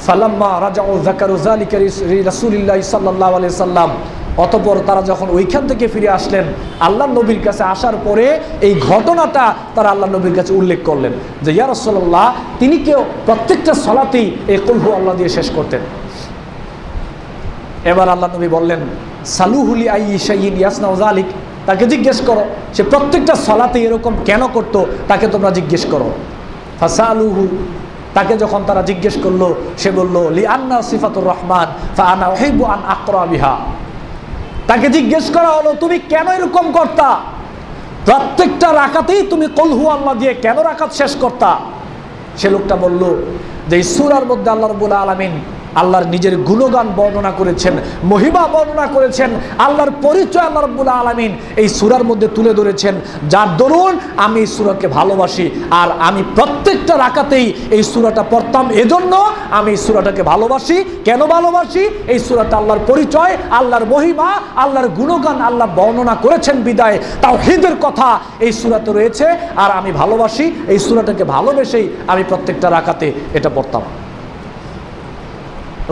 [SPEAKER 1] ফালাম্মা রাজাউ যাকারু যালিকা লিরাসূলিল্লাহ সাল্লাল্লাহু আলাইহি সাল্লাম, অতঃপর তারা যখন ওইখান থেকে ফিরে আসলেন, আল্লাহর নবীর কাছে আসার পরে এই ঘটনাটা তারা আল্লাহর নবীর কাছে উল্লেখ করলেন যে ইয়া রাসূলুল্লাহ, তিনি কেউ প্রত্যেকটা সালাতেই এই কুল হুয়াল্লাহ দিয়ে শেষ করতেন। এবার আল্লাহ নবী বললেন, সালুহুলি আইয়ি শাইইন ইয়াসনাউ যালিক, তাকে জিজ্ঞেস করো সে প্রত্যেকটা সালাতে এরকম কেন করত, তাকে তোমরা জিজ্ঞেস করো। ফাসালুহু, তাকে যখন তারা জিজ্ঞেস করলো সে বলল, লিআন্না সিফাতুর রহমান ফাআনা উহিব্বু আন আকরা বিহা। তাকে জিজ্ঞেস করা হলো, তুমি কেন এরকম করতা, প্রত্যেকটা রাকাতেই তুমি কুল হুয়াল্লাহ দিয়ে কেন রাকাত শেষ করতা? সে লোকটা বলল যে এই সূরার মধ্যে আল্লাহ রাব্বুল আলামিন আল্লাহর নিজের গুণগান বর্ণনা করেছেন, মহিমা বর্ণনা করেছেন, আল্লাহর পরিচয় আল্লাহ রাব্বুল আলামিন এই সূরার মধ্যে তুলে ধরেছেন, যার দরুন আমি এই সূরাকে ভালোবাসি। আর আমি প্রত্যেকটা রাকাতেই এই সূরাটা পড়তাম, এজন্য আমি এই সূরাটাকে ভালোবাসি। কেন ভালোবাসি? এই সূরাটা আল্লাহর পরিচয়, আল্লাহর মহিমা, আল্লাহর গুণগান আল্লাহ বর্ণনা করেছেন বিদায় তাওহীদের কথা এই সূরাতে রয়েছে। আর আমি ভালোবাসি, এই সূরাটাকে ভালোবেসেই আমি প্রত্যেকটা রাকাতে এটা পড়তাম।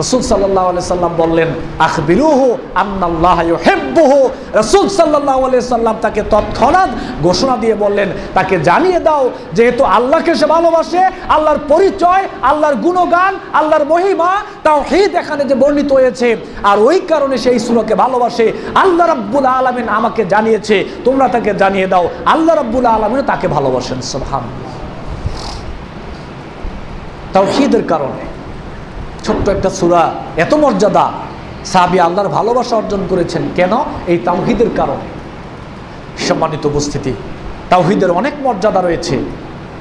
[SPEAKER 1] রাসূল সাল্লাল্লাহু আলাইহি সাল্লাম বললেন, আখবিরুহু আন্নাল্লাহা ইউহিব্বুহু। রাসূল সাল্লাল্লাহু আলাইহি সাল্লাম তাকে তৎক্ষণাৎ ঘোষণা দিয়ে বললেন, তাকে জানিয়ে দাও যেহেতু আল্লাহকে সে ভালোবাসে, আল্লাহর পরিচয়, আল্লাহর গুণগান, আল্লাহর মহিমা, তাওহীদ এখানে যে বর্ণিত হয়েছে, আর ওই কারণে সেই সূরাকে ভালোবাসে। আল্লাহ রাব্বুল আলামিন আমাকে জানিয়েছে, তোমরা তাকে জানিয়ে দাও আল্লাহ রাব্বুল আলামিন তাকে ভালোবাসেন। সুবহানাল্লাহ। তাওহীদের কারণে ছোট্ট একটা সূরা এত মর্যাদা, সাহাবী আল্লাহর ভালোবাসা অর্জন করেছেন কেন? এই তাওহীদের কারণে। সম্মানিত উপস্থিতি, তাওহীদের অনেক মর্যাদা রয়েছে,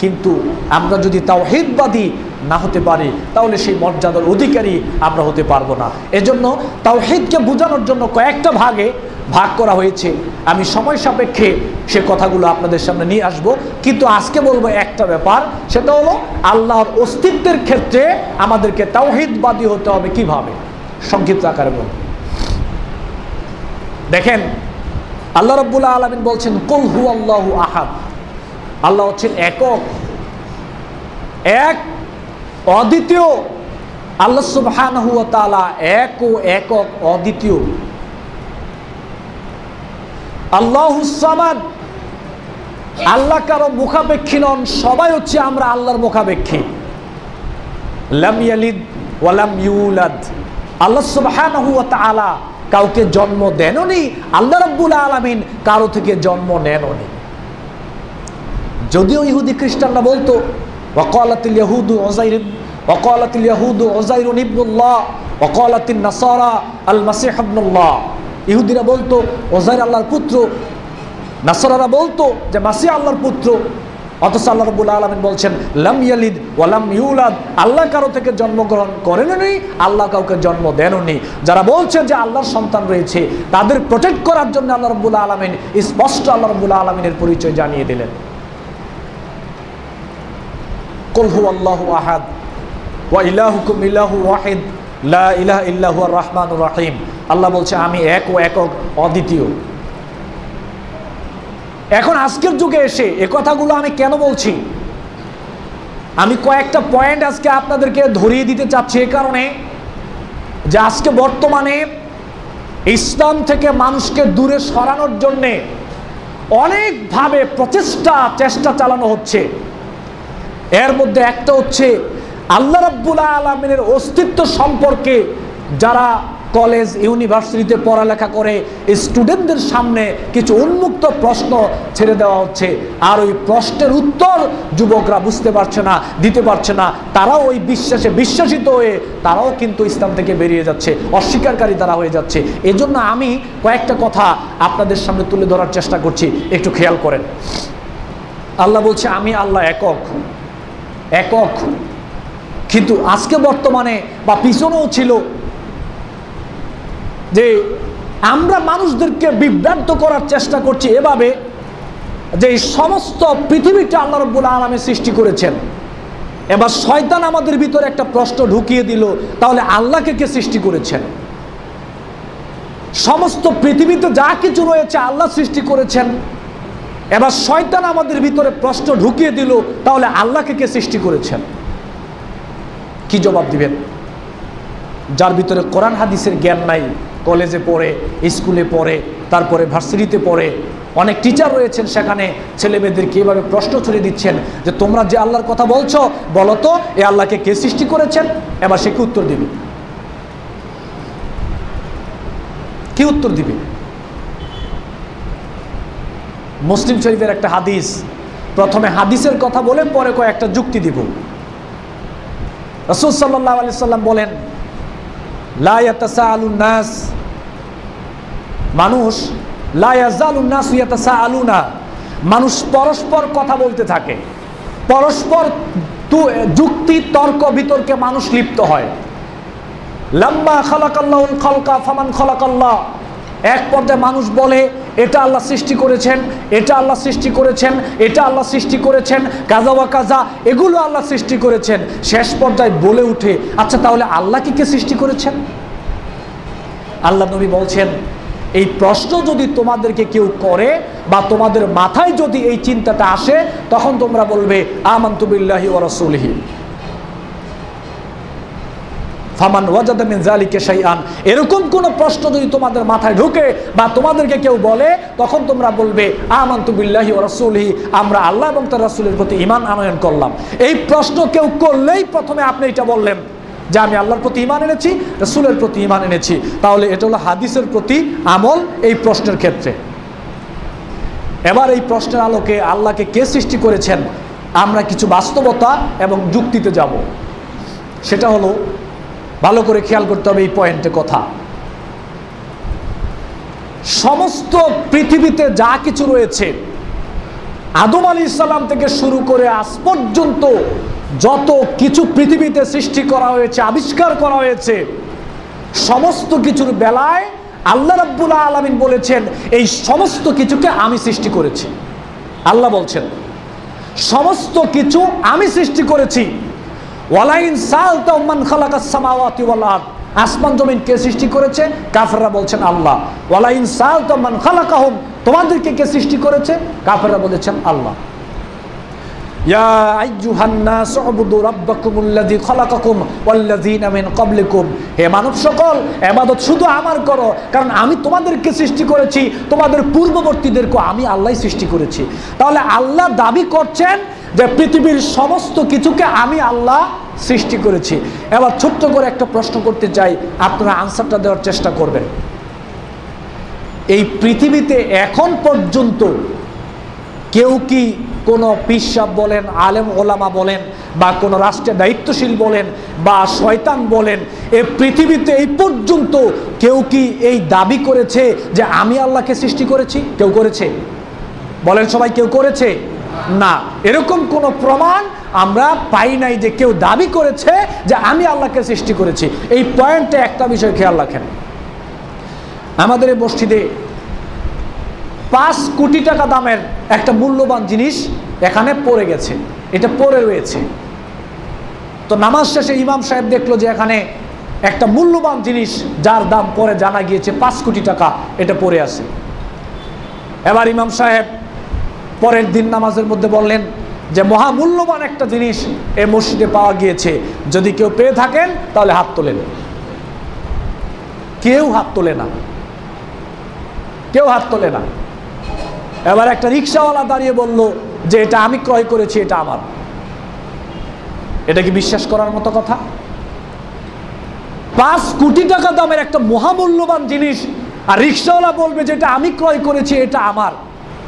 [SPEAKER 1] কিন্তু আমরা যদি তাওহীদবাদী না হতে পারি তাহলে সেই মর্যাদার অধিকারী আমরা হতে পারবো না। এজন্য তাওহীদকে বোঝানোর জন্য কয়েকটা ভাগে ভাগ করা হয়েছে। আমি সময় সাপেক্ষে সে কথাগুলো আপনাদের সামনে নিয়ে আসব, কিন্তু আজকে বলবো একটা ব্যাপার, সেটা হলো আল্লাহর অস্তিত্বের ক্ষেত্রে আমাদেরকে তাওহীদবাদী হতে হবে কিভাবে। সংক্ষিপ্ত আকারে বলব। দেখেন, আল্লাহ রাব্বুল আলামিন বলছেন কুল হুয়াল্লাহু আহাদ। আল্লাহ হচ্ছেন একক, এক, অদ্বিতীয়। আল্লাহ সুবহানাহু ওয়া তাআলা এক ও একক, অদ্বিতীয়। আল্লাহুস সামাদ, আল্লাহ কারো মুখাপেক্ষী নন, সবাই হচ্ছে আমরা আল্লাহর মুখাপেক্ষী। লাম ইয়ালিদ ওয়া লাম ইউলাদ, আল্লাহ সুবহানাহু ওয়া তাআলা কাউকে জন্ম দেননি, আল্লাহ রাব্বুল আলামিন কারো থেকে জন্ম নেননি। যদিও ইহুদি খ্রিস্টানরা বলতো ওয়াকালাতিল ইয়াহুদু উযাইরুন ইবনুল্লাহ ওয়াকালাতিন নাসারা আল মাসীহ ইবনুল্লাহ। ইহুদিরা বলতো উযাইর আল্লাহর পুত্র, নাসারারা বলতো যে মাসীহ আল্লাহর পুত্র। অথচ আল্লাহ রাব্বুল আলামিন বলছেন লাম ইয়ালিদ ওয়া লাম ইউলাদ, আল্লাহ কারো থেকে জন্মগ্রহণ করেননি, আল্লাহ কাউকে জন্ম দেননি। যারা বলছে যে আল্লাহর সন্তান রয়েছে, তাদের প্রোটেক্ট করার জন্য আল্লাহ রাব্বুল আলামিন স্পষ্ট আল্লাহ রাব্বুল আলামিনের পরিচয় জানিয়ে দিলেন। কুল হুয়াল্লাহু আহাদ ওয়া ইলাহুকুম ইলাহু ওয়াহিদ লা ইলাহা ইল্লা হুয়ার রহমানুর রহিম। আল্লাহ বলছে আমি এক ও একক, অদ্বিতীয়। এখন আজকের যুগে এসে এ কথাগুলো আমি কেন বলছি, আমি কয়েকটা পয়েন্ট আজকে আপনাদেরকে ধরিয়ে দিতে চাচ্ছি। এ কারণে যে আজকে বর্তমানে ইসলাম থেকে মানুষকে দূরে সরানোর জন্যে অনেকভাবে চেষ্টা চালানো হচ্ছে। এর মধ্যে একটা হচ্ছে আল্লাহ রাব্বুল আলামিনের অস্তিত্ব সম্পর্কে যারা কলেজ ইউনিভার্সিটিতে পড়ালেখা করে স্টুডেন্টদের সামনে কিছু উন্মুক্ত প্রশ্ন ছেড়ে দেওয়া হচ্ছে, আর ওই প্রশ্নের উত্তর যুবকরা বুঝতে পারছে না, দিতে পারছে না। তারাও ওই বিশ্বাসে বিশ্বাসিত হয়ে তারাও কিন্তু ইসলাম থেকে বেরিয়ে যাচ্ছে, অস্বীকারী তারা হয়ে যাচ্ছে। এজন্য আমি কয়েকটা কথা আপনাদের সামনে তুলে ধরার চেষ্টা করছি, একটু খেয়াল করেন। আল্লাহ বলছে আমি আল্লাহ একক, একক। কিন্তু আজকে বর্তমানে বা পিছনেও ছিল যে আমরা মানুষদেরকে বিভ্রান্ত করার চেষ্টা করছি এভাবে যে সমস্ত পৃথিবীটা আল্লাহ রাব্বুল আলামিন সৃষ্টি করেছেন। এবার শয়তান আমাদের ভিতরে একটা প্রশ্ন ঢুকিয়ে দিল, তাহলে আল্লাহকে কে সৃষ্টি করেছেন? সমস্ত পৃথিবীতে যা কিছু রয়েছে আল্লাহ সৃষ্টি করেছেন। এবার শয়তান আমাদের ভিতরে প্রশ্ন ঢুকিয়ে দিল, তাহলে আল্লাহকে কে সৃষ্টি করেছেন? কি জবাব দিবেন? যার ভিতরে কোরআন হাদিসের জ্ঞান নাই, কলেজে পড়ে, স্কুলে পড়ে, তারপরে ভার্সিটিতে পড়ে, অনেক টিচার রয়েছেন, সেখানে ছেলে মেয়েদেরকে এভাবে প্রশ্ন ছুড়ে দিচ্ছেন যে তোমরা যে আল্লাহর কথা বলছো, বলো তো এই আল্লাহকে কে সৃষ্টি করেছেন? এবার সে কি উত্তর দিবে? কি উত্তর দিবে? মুসলিম শরীফের একটা হাদিস, প্রথমে হাদিসের কথা বলে পরে কয়েকটা যুক্তি দিব। রাসূল সাল্লাল্লাহু আলাইহি সাল্লাম বলেন, লা ইয়াতাসাআলুন নাস, মানুষ লা ইয়াজালুন নাস ইয়াতাসাআলুনা, মানুষ পরস্পর কথা বলতে থাকে, পরস্পর যুক্তি তর্ক বিতর্কে মানুষ লিপ্ত হয়। লাম্মা খালাকাল্লাহুল খালকা ফামান খালাকাল্লাহ, এক পর্যায়ে মানুষ বলে এটা আল্লাহ সৃষ্টি করেছেন, এটা আল্লাহ সৃষ্টি করেছেন, এটা আল্লাহ সৃষ্টি করেছেন, কাজা ওয়া কাজা, এগুলো আল্লাহ সৃষ্টি করেছেন। শেষ পর্যায়ে বলে উঠে, আচ্ছা তাহলে আল্লাহকে কে সৃষ্টি করেছেন? আল্লাহ নবী বলছেন, এই প্রশ্ন যদি তোমাদেরকে কেউ করে বা তোমাদের মাথায় যদি এই চিন্তাটা আসে, তখন তোমরা বলবে আমানতু বিল্লাহি ওয়া রাসূলিহি ফামান ওয়াজাদা মিন যালিকা শাইআন। এরকম কোন প্রশ্ন যদি তোমাদের মাথায় ঢোকে বা তোমাদেরকে কেউ বলে, তখন তোমরা বলবে আমানতু বিল্লাহি ওয়া রাসূলিহি, আমরা আল্লাহ এবং তার রাসূলের প্রতি ঈমান আনয়ন করলাম। এই প্রশ্ন কেউ করলেই প্রথমে আপনি এটা বললেন যে আমি আল্লাহর প্রতি ঈমান এনেছি, রাসূলের প্রতি ঈমান এনেছি। তাহলে এটা হলো হাদিসের প্রতি আমল এই প্রশ্নের ক্ষেত্রে। এবার এই প্রশ্নের আলোকে আল্লাহকে কে সৃষ্টি করেছেন, আমরা কিছু বাস্তবতা এবং যুক্তিতে যাব। সেটা হলো, ভালো করে খেয়াল করতে হবে এই পয়েন্টে কথা। সমস্ত পৃথিবীতে যা কিছু রয়েছে, আদম আলাইহিস সালাম থেকে শুরু করে আজ পর্যন্ত যত কিছু পৃথিবীতে সৃষ্টি করা হয়েছে, আবিষ্কার করা হয়েছে, সমস্ত কিছুর বেলায় আল্লাহ রাব্বুল আলামিন বলেছেন এই সমস্ত কিছুকে আমি সৃষ্টি করেছি। আল্লাহ বলছেন সমস্ত কিছু আমি সৃষ্টি করেছি। ওয়ালাইন সালতাহুম মান খালাকাস সামাওয়াতি ওয়াল আরদ, আসমান জমিন কে সৃষ্টি করেছে? কাফেররা বলছেন আল্লাহ। ওয়ালাইন সালতাহুম মান খালাকাহুম, তোমাদেরকে কে সৃষ্টি করেছে? কাফেররা বলেছেন আল্লাহ। ইয়া আইয়ুহান নাস উবুদু রাব্বাকুমুল্লাযী খালাকাকুম ওয়াল্লাযীনা মিন ক্বাবলিকুম, হে মানব সকল, ইবাদত শুধু আমার করো, কারণ আমি তোমাদেরকে সৃষ্টি করেছি, তোমাদের পূর্ববর্তীদেরকে আমি আল্লাহই সৃষ্টি করেছি। তাহলে আল্লাহ দাবি করছেন যে পৃথিবীর সমস্ত কিছুকে আমি আল্লাহ সৃষ্টি করেছি। এবার ছোট্ট করে একটা প্রশ্ন করতে চাই, আপনারা আনসারটা দেওয়ার চেষ্টা করবেন। এই পৃথিবীতে এখন পর্যন্ত কেউ কি কোনো পিসাব বলেন, আলেম ওলামা বলেন, বা কোনো রাষ্ট্রের দায়িত্বশীল বলেন, বা শয়তান বলেন, এই পৃথিবীতে এই পর্যন্ত কেউ কি এই দাবি করেছে যে আমি আল্লাহকে সৃষ্টি করেছি? কেউ করেছে? বলেন সবাই, কেউ করেছে? না, এরকম কোনো প্রমাণ আমরা পাই নাই যে কেউ দাবি করেছে যে আমি আল্লাহকে সৃষ্টি করেছি। এই পয়েন্টে একটা বিষয় খেয়াল রাখেন, আমাদের এই মসজিদে 5 কোটি টাকা দামের একটা মূল্যবান জিনিস এখানে পড়ে গেছে, এটা পড়ে রয়েছে। তো নামাজ শেষে ইমাম সাহেব দেখলো যে এখানে একটা মূল্যবান জিনিস যার দাম পরে জানা গিয়েছে 5 কোটি টাকা, এটা পড়ে আছে। এবার ইমাম সাহেব পরের দিন নামাজের মধ্যে বললেন যে মহামূল্যবান একটা জিনিস এই মসজিদে পাওয়া গিয়েছে, যদি কেউ পেয়ে থাকেন তাহলে হাত তোলেন। কেউ হাত তোলে না, কেউ হাত তোলে না। এবার একটা রিক্সাওয়ালা দাঁড়িয়ে বলল যে এটা আমি ক্রয় করেছি, এটা আমার। এটা কি বিশ্বাস করার মতো কথা? 5 কোটি টাকা দামের একটা মহামূল্যবান জিনিস আর রিক্সাওয়ালা বলবে যে এটা আমি ক্রয় করেছি, এটা আমার।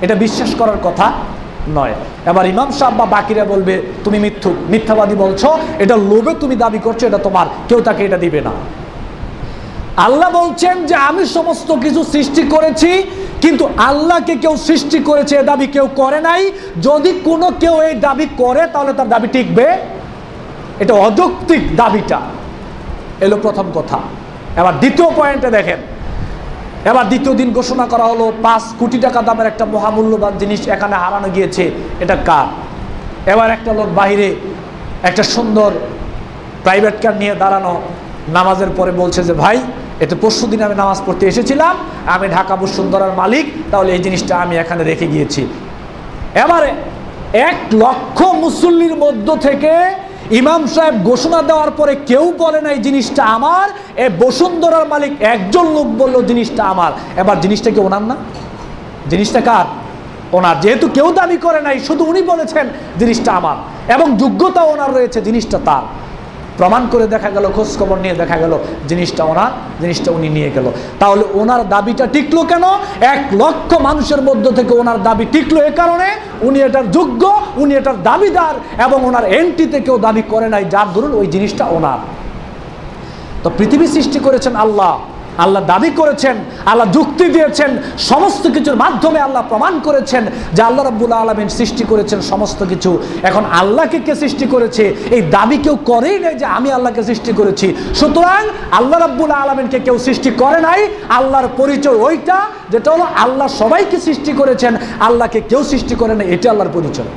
[SPEAKER 1] এটা বিশ্বাস করার কথা নয়। এবার ইমাম সাহেব বা বাকিরা বলবে তুমি মিথ্যাবাদী বলছো, এটা লোভে তুমি দাবি করছো, এটা তোমার, কেউ তাকে এটা দিবে না। আল্লাহ বলছেন যে আমি সমস্ত কিছু সৃষ্টি করেছি, কিন্তু আল্লাহকে কেউ সৃষ্টি করেছে এ দাবি কেউ করে নাই। যদি কোনো কেউ এই দাবি করে তাহলে তার দাবি টিকবে, এটা অযৌক্তিক দাবিটা। এলো প্রথম কথা। এবার দ্বিতীয় পয়েন্টে দেখেন, এবার দ্বিতীয় দিন ঘোষণা করা হলো 5 কোটি টাকা দামের একটা মহামূল্যবান জিনিস এখানে হারানো গিয়েছে, এটা কার? এবার একটা লোক বাহিরে একটা সুন্দর প্রাইভেট কার নিয়ে দাঁড়ানো, নামাজের পরে বলছে যে ভাই এতে পরশুদিন আমি নামাজ পড়তে এসেছিলাম, আমি ঢাকা বসুন্ধরার মালিক, তাহলে এই জিনিসটা আমি এখানে রেখে গিয়েছি। এবারে 1 লক্ষ মুসল্লির মধ্য থেকে ইমাম সাহেব ঘোষণা দেওয়ার পরে কেউ বলে না এই জিনিসটা আমার, এই বসুন্ধরার মালিক একজন লোক বললো জিনিসটা আমার। এবার জিনিসটা কি ওনার না? জিনিসটা কার? ওনার। যেহেতু কেউ দাবি করে নাই, শুধু উনি বলেছেন জিনিসটা আমার এবং যোগ্যতা ওনার রয়েছে, জিনিসটা তার। প্রমাণ করে দেখা গেল, খোঁজ খবর নিয়ে দেখা গেল জিনিসটা ওনার, জিনিসটা উনি নিয়ে গেল। তাহলে ওনার দাবিটা টিকলো কেন? 1 লক্ষ মানুষের মধ্য থেকে ওনার দাবি টিকলো এ কারণে উনি এটার যোগ্য, উনি এটার দাবিদার, এবং ওনার এন্ট্রিতে কেউ দাবি করে নাই, যার ধরুন ওই জিনিসটা ওনার। তো পৃথিবী সৃষ্টি করেছেন আল্লাহ, আল্লাহ দাবি করেছেন, আল্লাহ যুক্তি দিয়েছেন, সমস্ত কিছুর মাধ্যমে আল্লাহ প্রমাণ করেছেন যে আল্লাহ রাব্বুল আলামিন সৃষ্টি করেছেন সমস্ত কিছু। এখন আল্লাহকে কে সৃষ্টি করেছে এই দাবি কেউ করেই নাই যে আমি আল্লাহকে সৃষ্টি করেছি। সুতরাং আল্লাহ রাব্বুল আলামিনকে কেউ সৃষ্টি করে নাই। আল্লাহর পরিচয় ওইটা, যেটা হলো আল্লাহ সবাইকে সৃষ্টি করেছেন, আল্লাহকে কেউ সৃষ্টি করে নাই, এটা আল্লাহর পরিচয়।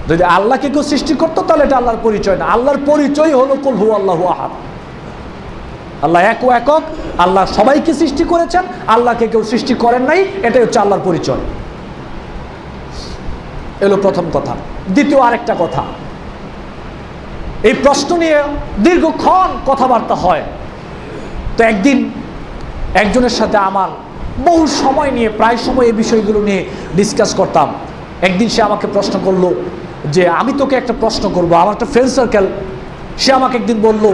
[SPEAKER 1] যদি আল্লাহকে কেউ সৃষ্টি করতো তাহলে এটা আল্লাহর পরিচয় না। আল্লাহর পরিচয় হলো কুল হু আল্লাহু আহাদ, আল্লাহ এক ও একক, আল্লাহ সবাইকে সৃষ্টি করেছেন, আল্লাহকে কেউ সৃষ্টি করেন নাই, এটাই হচ্ছে আল্লাহর পরিচয়। এলো প্রথম কথা। দ্বিতীয় আরেকটা কথা, এই প্রশ্ন নিয়ে দীর্ঘক্ষণ কথাবার্তা হয়। তো একদিন একজনের সাথে আমার বহু সময় নিয়ে, প্রায় সময় এই বিষয়গুলো নিয়ে ডিসকাস করতাম। একদিন সে আমাকে প্রশ্ন করলো যে আমি তোকে একটা প্রশ্ন করবো। আমার একটা ফ্রেন্ড সার্কেল, সে আমাকে একদিন বললো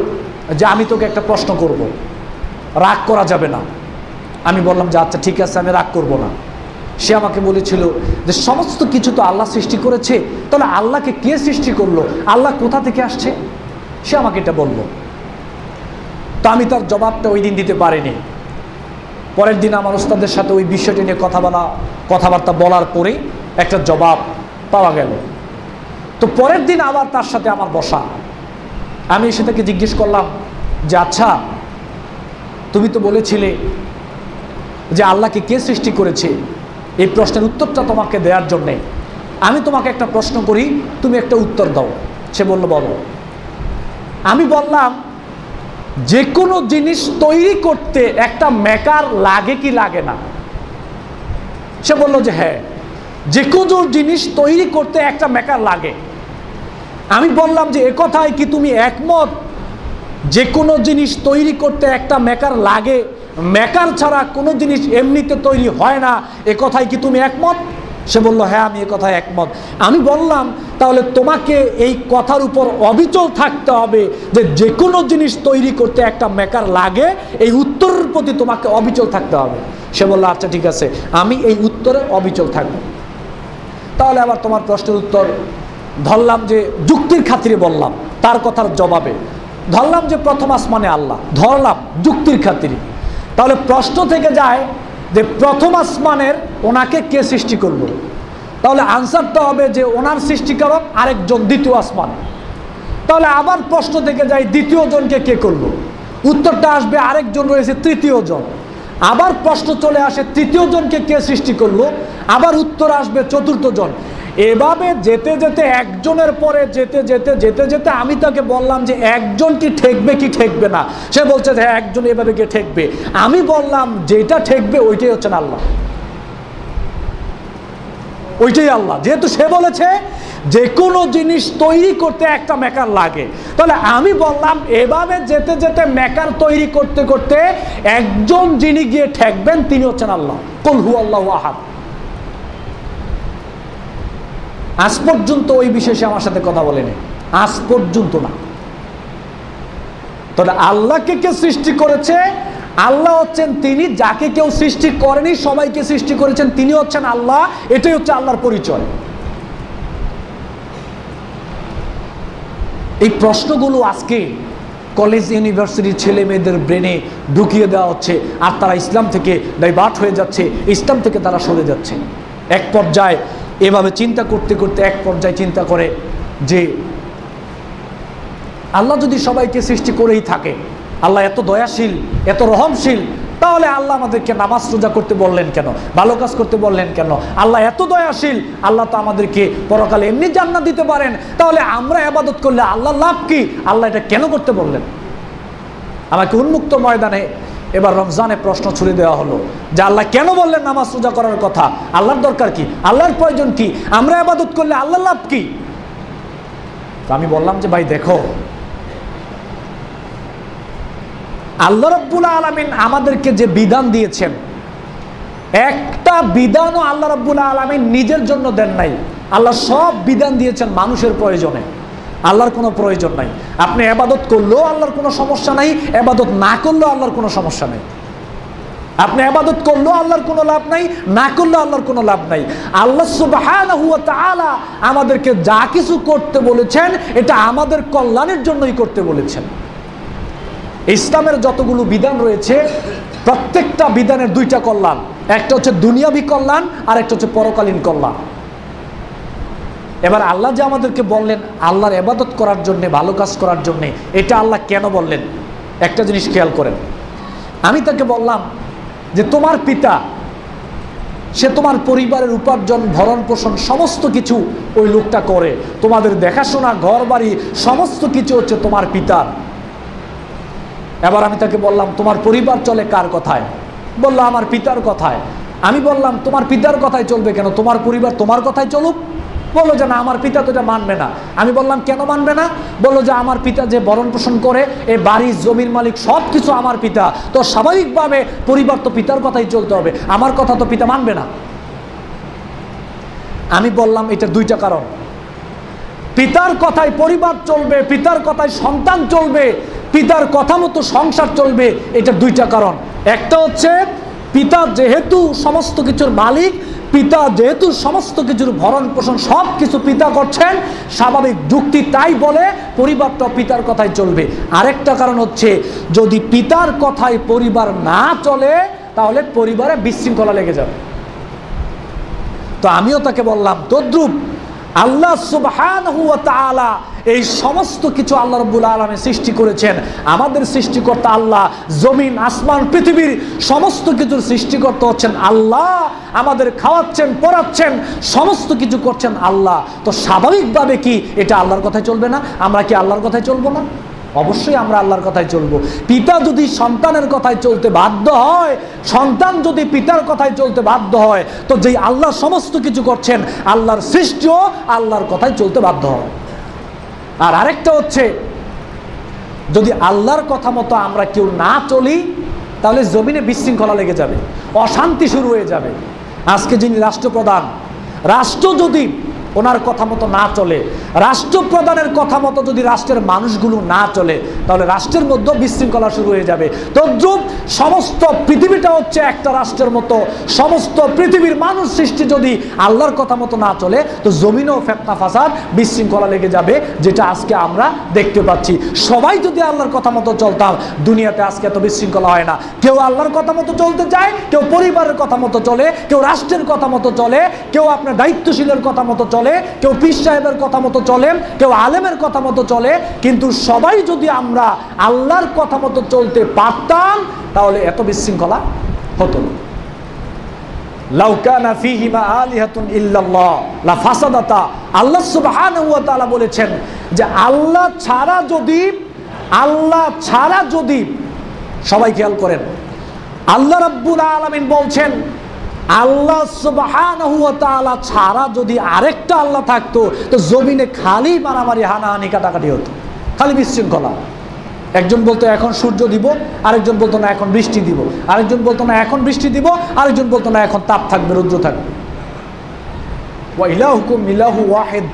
[SPEAKER 1] যে আমি তোকে একটা প্রশ্ন করব, রাগ করা যাবে না। আমি বললাম যে আচ্ছা ঠিক আছে, আমি রাগ করব না। সে আমাকে বলেছিল যে সমস্ত কিছু তো আল্লাহ সৃষ্টি করেছে, তাহলে আল্লাহকে কে সৃষ্টি করলো, আল্লাহ কোথা থেকে আসছে? সে আমাকে এটা বলল। তো আমি তার জবাবটা ওই দিন দিতে পারিনি। পরের দিন আমার ওস্তাদের সাথে ওই বিষয়টি নিয়ে কথাবার্তা বলার পরে একটা জবাব পাওয়া গেল। তো পরের দিন আবার তার সাথে আমার বসা। আমি এসে তাকে জিজ্ঞেস করলাম যে আচ্ছা তুমি তো বলেছিলে যে আল্লাহকে কে সৃষ্টি করেছে, এই প্রশ্নের উত্তরটা তোমাকে দেওয়ার জন্যে আমি তোমাকে একটা প্রশ্ন করি, তুমি একটা উত্তর দাও। সে বলল বলো। আমি বললাম যে কোনো জিনিস তৈরি করতে একটা মেকার লাগে কি লাগে না? সে বলল যে হ্যাঁ, যে কোনো জিনিস তৈরি করতে একটা মেকার লাগে। আমি বললাম যে একথায় কি তুমি একমত? যে কোনো জিনিস তৈরি করতে একটা মেকার লাগে, মেকার ছাড়া কোনো জিনিস এমনিতে তৈরি হয় না, একথায় কি তুমি একমত? সে বলল হ্যাঁ, আমি একথায় একমত। আমি বললাম তাহলে তোমাকে এই কথার উপর অবিচল থাকতে হবে যে যে কোনো জিনিস তৈরি করতে একটা মেকার লাগে, এই উত্তরের প্রতি তোমাকে অবিচল থাকতে হবে। সে বলল আচ্ছা ঠিক আছে, আমি এই উত্তরে অবিচল থাকব। তাহলে আবার তোমার প্রশ্নের উত্তর ধরলাম যে যুক্তির খাতিরে বললাম, তার কথার জবাবে ধরলাম যে প্রথম আসমানে আল্লাহ, ধরলাম যুক্তির খাতিরে। তাহলে প্রশ্ন থেকে যায় যে প্রথম আসমানের ওনাকে কে সৃষ্টি করলো? তাহলে আনসারটা হবে যে ওনার সৃষ্টিকারক আরেকজন দ্বিতীয় আসমানে। তাহলে আবার প্রশ্ন থেকে যায় দ্বিতীয় জনকে কে করলো? উত্তরটা আসবে আরেকজন রয়েছে তৃতীয় জন। আবার প্রশ্ন চলে আসে তৃতীয় জনকে কে সৃষ্টি করলো, আবার উত্তর আসবে চতুর্থ জন। এভাবে যেতে যেতে একজনের পরে যেতে যেতে যেতে যেতে আমি তাকে বললাম যে একজন কি ঠেকবে কি ঠেকবে না? সে বলছে যে হ্যাঁ, একজন এভাবে কে ঠেকবে। আমি বললাম যেটা ঠেকবে ওইটাই হচ্ছেন আল্লাহ, ওইটাই আল্লাহ। যেহেতু সে বলেছে যে কোনো জিনিস তৈরি করতে একটা মেকার লাগে, তাহলে আমি বললাম এভাবে যেতে যেতে মেকার তৈরি করতে করতে একজন যিনি গিয়ে ঠেকবেন তিনি হচ্ছেন আল্লাহ। কুল হু আল্লাহু আহাদ। আজ পর্যন্ত ওই বিষয়ে আমার সাথে কথা বলেনি, আজ পর্যন্ত না। তাহলে আল্লাহকে কে সৃষ্টি করেছে? আল্লাহ হচ্ছেন তিনি, যাকে কেউ সৃষ্টি করেনি, সবাইকে সৃষ্টি করেছেন তিনি হচ্ছেন আল্লাহ। এটাই হচ্ছে আল্লাহর পরিচয়। এই প্রশ্নগুলো আজকে কলেজ ইউনিভার্সিটির ছেলে মেয়েদের ব্রেনে ঢুকিয়ে দেওয়া হচ্ছে, আর তারা ইসলাম থেকে ডাইভার্ট হয়ে যাচ্ছে, ইসলাম থেকে তারা সরে যাচ্ছে। এক পর্যায়ে এভাবে চিন্তা করতে করতে এক পর্যায়ে চিন্তা করে যে আল্লাহ যদি সবাইকে সৃষ্টি করেই থাকে, আল্লাহ এত দয়াশীল, এত রহমশীল, তাহলে আল্লাহ আমাদেরকে নামাজ রোজা করতে বললেন কেন, ভালো কাজ করতে বললেন কেন? আল্লাহ এত দয়াশীল, আল্লাহ তো আমাদেরকে পরকালে এমনি জান্নাত দিতে পারেন, তাহলে আমরা ইবাদত করলে আল্লাহ লাভ কি? আল্লাহ এটা কেন করতে বললেন? আমাকে উন্মুক্ত ময়দানে এবার রমজানে প্রশ্ন ছুড়ে দেওয়া হলো যে আল্লাহ কেন বললেন নামাজ রোজা করার কথা, আল্লাহর দরকার কি, আল্লাহর প্রয়োজন কি, আমরা ইবাদত করলে আল্লাহর লাভ কি? তো আমি বললাম যে ভাই দেখো, আল্লাহ রাব্বুল আলামিন আমাদেরকে যে বিধান দিয়েছেন, একটা বিধানও আল্লাহ রাব্বুল আলামিন নিজের জন্য দেন নাই। আল্লাহ সব বিধান দিয়েছেন মানুষের প্রয়োজনে, আল্লাহর কোনো প্রয়োজন নাই। আপনি ইবাদত করলেও আল্লাহর কোনো সমস্যা নাই, ইবাদত না করলেও আল্লাহর কোনো সমস্যা নাই। আপনি ইবাদত করলেও আল্লাহর কোনো লাভ নাই, না করলেও আল্লাহর কোনো লাভ নাই। আল্লাহ সুবহানাহু ওয়া তাআলা আমাদেরকে যা কিছু করতে বলেছেন এটা আমাদের কল্যাণের জন্যই করতে বলেছেন। ইসলামের যতগুলো বিধান রয়েছে প্রত্যেকটা বিধানের দুইটা কল্যাণ, একটা হচ্ছে দুনিয়াবি কল্যাণ আর একটা হচ্ছে পরকালীন কল্যাণ। এবার আল্লাহ যে আমাদেরকে বললেন আল্লাহর ইবাদত করার জন্য, ভালো কাজ করার জন্য, এটা আল্লাহ কেন বললেন একটা জিনিস খেয়াল করেন। আমি তাকে বললাম যে তোমার পিতা, সে তোমার পরিবারের উপার্জন, ভরণ পোষণ সমস্ত কিছু ওই লোকটা করে, তোমাদের দেখাশোনা, ঘর বাড়ি সমস্ত কিছু হচ্ছে তোমার পিতার। এবার আমি তাকে বললাম তোমার পরিবার চলে কার কথায়? বললো আমার পিতার কথায়। আমি বললাম তোমার পিতার কথায় চলবে কেন, তোমার পরিবার তোমার কথায় চলুক? বললো যে না, আমার পিতা তো এটা মানবে না। আমি বললাম কেন মানবে না? বললো যে আমার পিতা যে ভরণ পোষণ করে, এই বাড়ির জমির মালিক সব কিছু আমার পিতা, তো স্বাভাবিকভাবে পরিবার তো পিতার কথাই চলতে হবে, আমার কথা তো পিতা মানবে না। আমি বললাম এটা দুইটা কারণ, পিতার কথায় পরিবার চলবে, পিতার কথায় সন্তান চলবে, পিতার কথা মতো সংসার চলবে, এটা দুইটা কারণ। একটা হচ্ছে পিতা যেহেতু সমস্ত কিছুর মালিক, পিতা যেহেতু সমস্ত কিছুর ভরণ পোষণ সব কিছু পিতা করছেন, স্বাভাবিক যুক্তি তাই বলে পরিবারটা পিতার কথায় চলবে। আরেকটা কারণ হচ্ছে যদি পিতার কথায় পরিবার না চলে তাহলে পরিবারে বিশৃঙ্খলা লেগে যাবে। তো আমিও তাকে বললাম তদ্রুপ আল্লাহ সুবহানাহু ওয়া তাআলা এই সমস্ত কিছু আল্লাহ রাব্বুল আলামিন সৃষ্টি করেছেন। আমাদের সৃষ্টিকর্তা আল্লাহ, জমিন আসমান পৃথিবীর সমস্ত কিছুর সৃষ্টিকর্তা হচ্ছেন আল্লাহ, আমাদের খাওয়াচ্ছেন, পড়াচ্ছেন, সমস্ত কিছু করছেন আল্লাহ। তো স্বাভাবিকভাবে কি এটা আল্লাহর কথায় চলবে না? আমরা কি আল্লাহর কথায় চলবো না? অবশ্যই আমরা আল্লাহর কথায় চলবো। পিতা যদি সন্তানের কথায় চলতে বাধ্য হয়, সন্তান যদি পিতার কথায় চলতে বাধ্য হয়, তো যেই আল্লাহ সমস্ত কিছু করছেন, আল্লাহর সৃষ্টিও আল্লাহর কথায় চলতে বাধ্য হয়। আর আরেকটা হচ্ছে যদি আল্লাহর কথা মতো আমরা কেউ না চলি তাহলে জমিনে বিশৃঙ্খলা লেগে যাবে, অশান্তি শুরু হয়ে যাবে। আজকে যিনি রাষ্ট্রপ্রধান, রাষ্ট্র যদি ওনার কথা মতো না চলে, রাষ্ট্রপ্রধানের কথা মতো যদি রাষ্ট্রের মানুষগুলো না চলে তাহলে রাষ্ট্রের মধ্যে বিশৃঙ্খলা শুরু হয়ে যাবে। তদ্রুপ সমস্ত পৃথিবীটা হচ্ছে একটা রাষ্ট্রের মতো, সমস্ত পৃথিবীর মানুষ সৃষ্টি যদি আল্লাহর কথা মতো না চলে তো জমিনেও ফিতনা ফাসাদ, বিশৃঙ্খলা লেগে যাবে, যেটা আজকে আমরা দেখতে পাচ্ছি। সবাই যদি আল্লাহর কথা মতো চলতাম দুনিয়াতে আজকে এত বিশৃঙ্খলা হয় না। কেউ আল্লাহর কথা মতো চলতে চায়, কেউ পরিবারের কথা মতো চলে, কেউ রাষ্ট্রের কথা মতো চলে, কেউ আপনার দায়িত্বশীলের কথা মতো চলে, কেউ পীর সাহেবের কথা মতো চলে, কেউ আলেমের কথা মতো চলে। কিন্তু সবাই যদি আমরা আল্লাহর কথা মতো চলতে পারতাম তাহলে এত বিশৃঙ্খলা হতো না। লাউ কানা ফীহিমা আলিহাতুন ইল্লাল্লাহ লাফাসাদাতা। আল্লাহ সুবহানাহু ওয়া তাআলা বলেছেন যে আল্লাহ ছাড়া যদি সবাই খেয়াল করেন, আল্লাহ রাব্বুল আলামিন বলছেন আল্লাহ সুবহানাহু ওয়া তাআলা ছাড়া যদি আরেকটা আল্লাহ থাকতো তো জমিনে খালি মারামারি, হানাহানি, কাটাকাটি হতো, খালি বিশৃঙ্খলা। একজন বলতো এখন সূর্য দিব, আরেকজন বলতো না এখন বৃষ্টি দিব, আরেকজন বলতো না এখন বৃষ্টি দিব, আরেকজন বলতো না এখন তাপ থাকবে, রৌদ্র থাকবে। ওয়া ইলাহুকুম ইলাহু ওয়াহিদ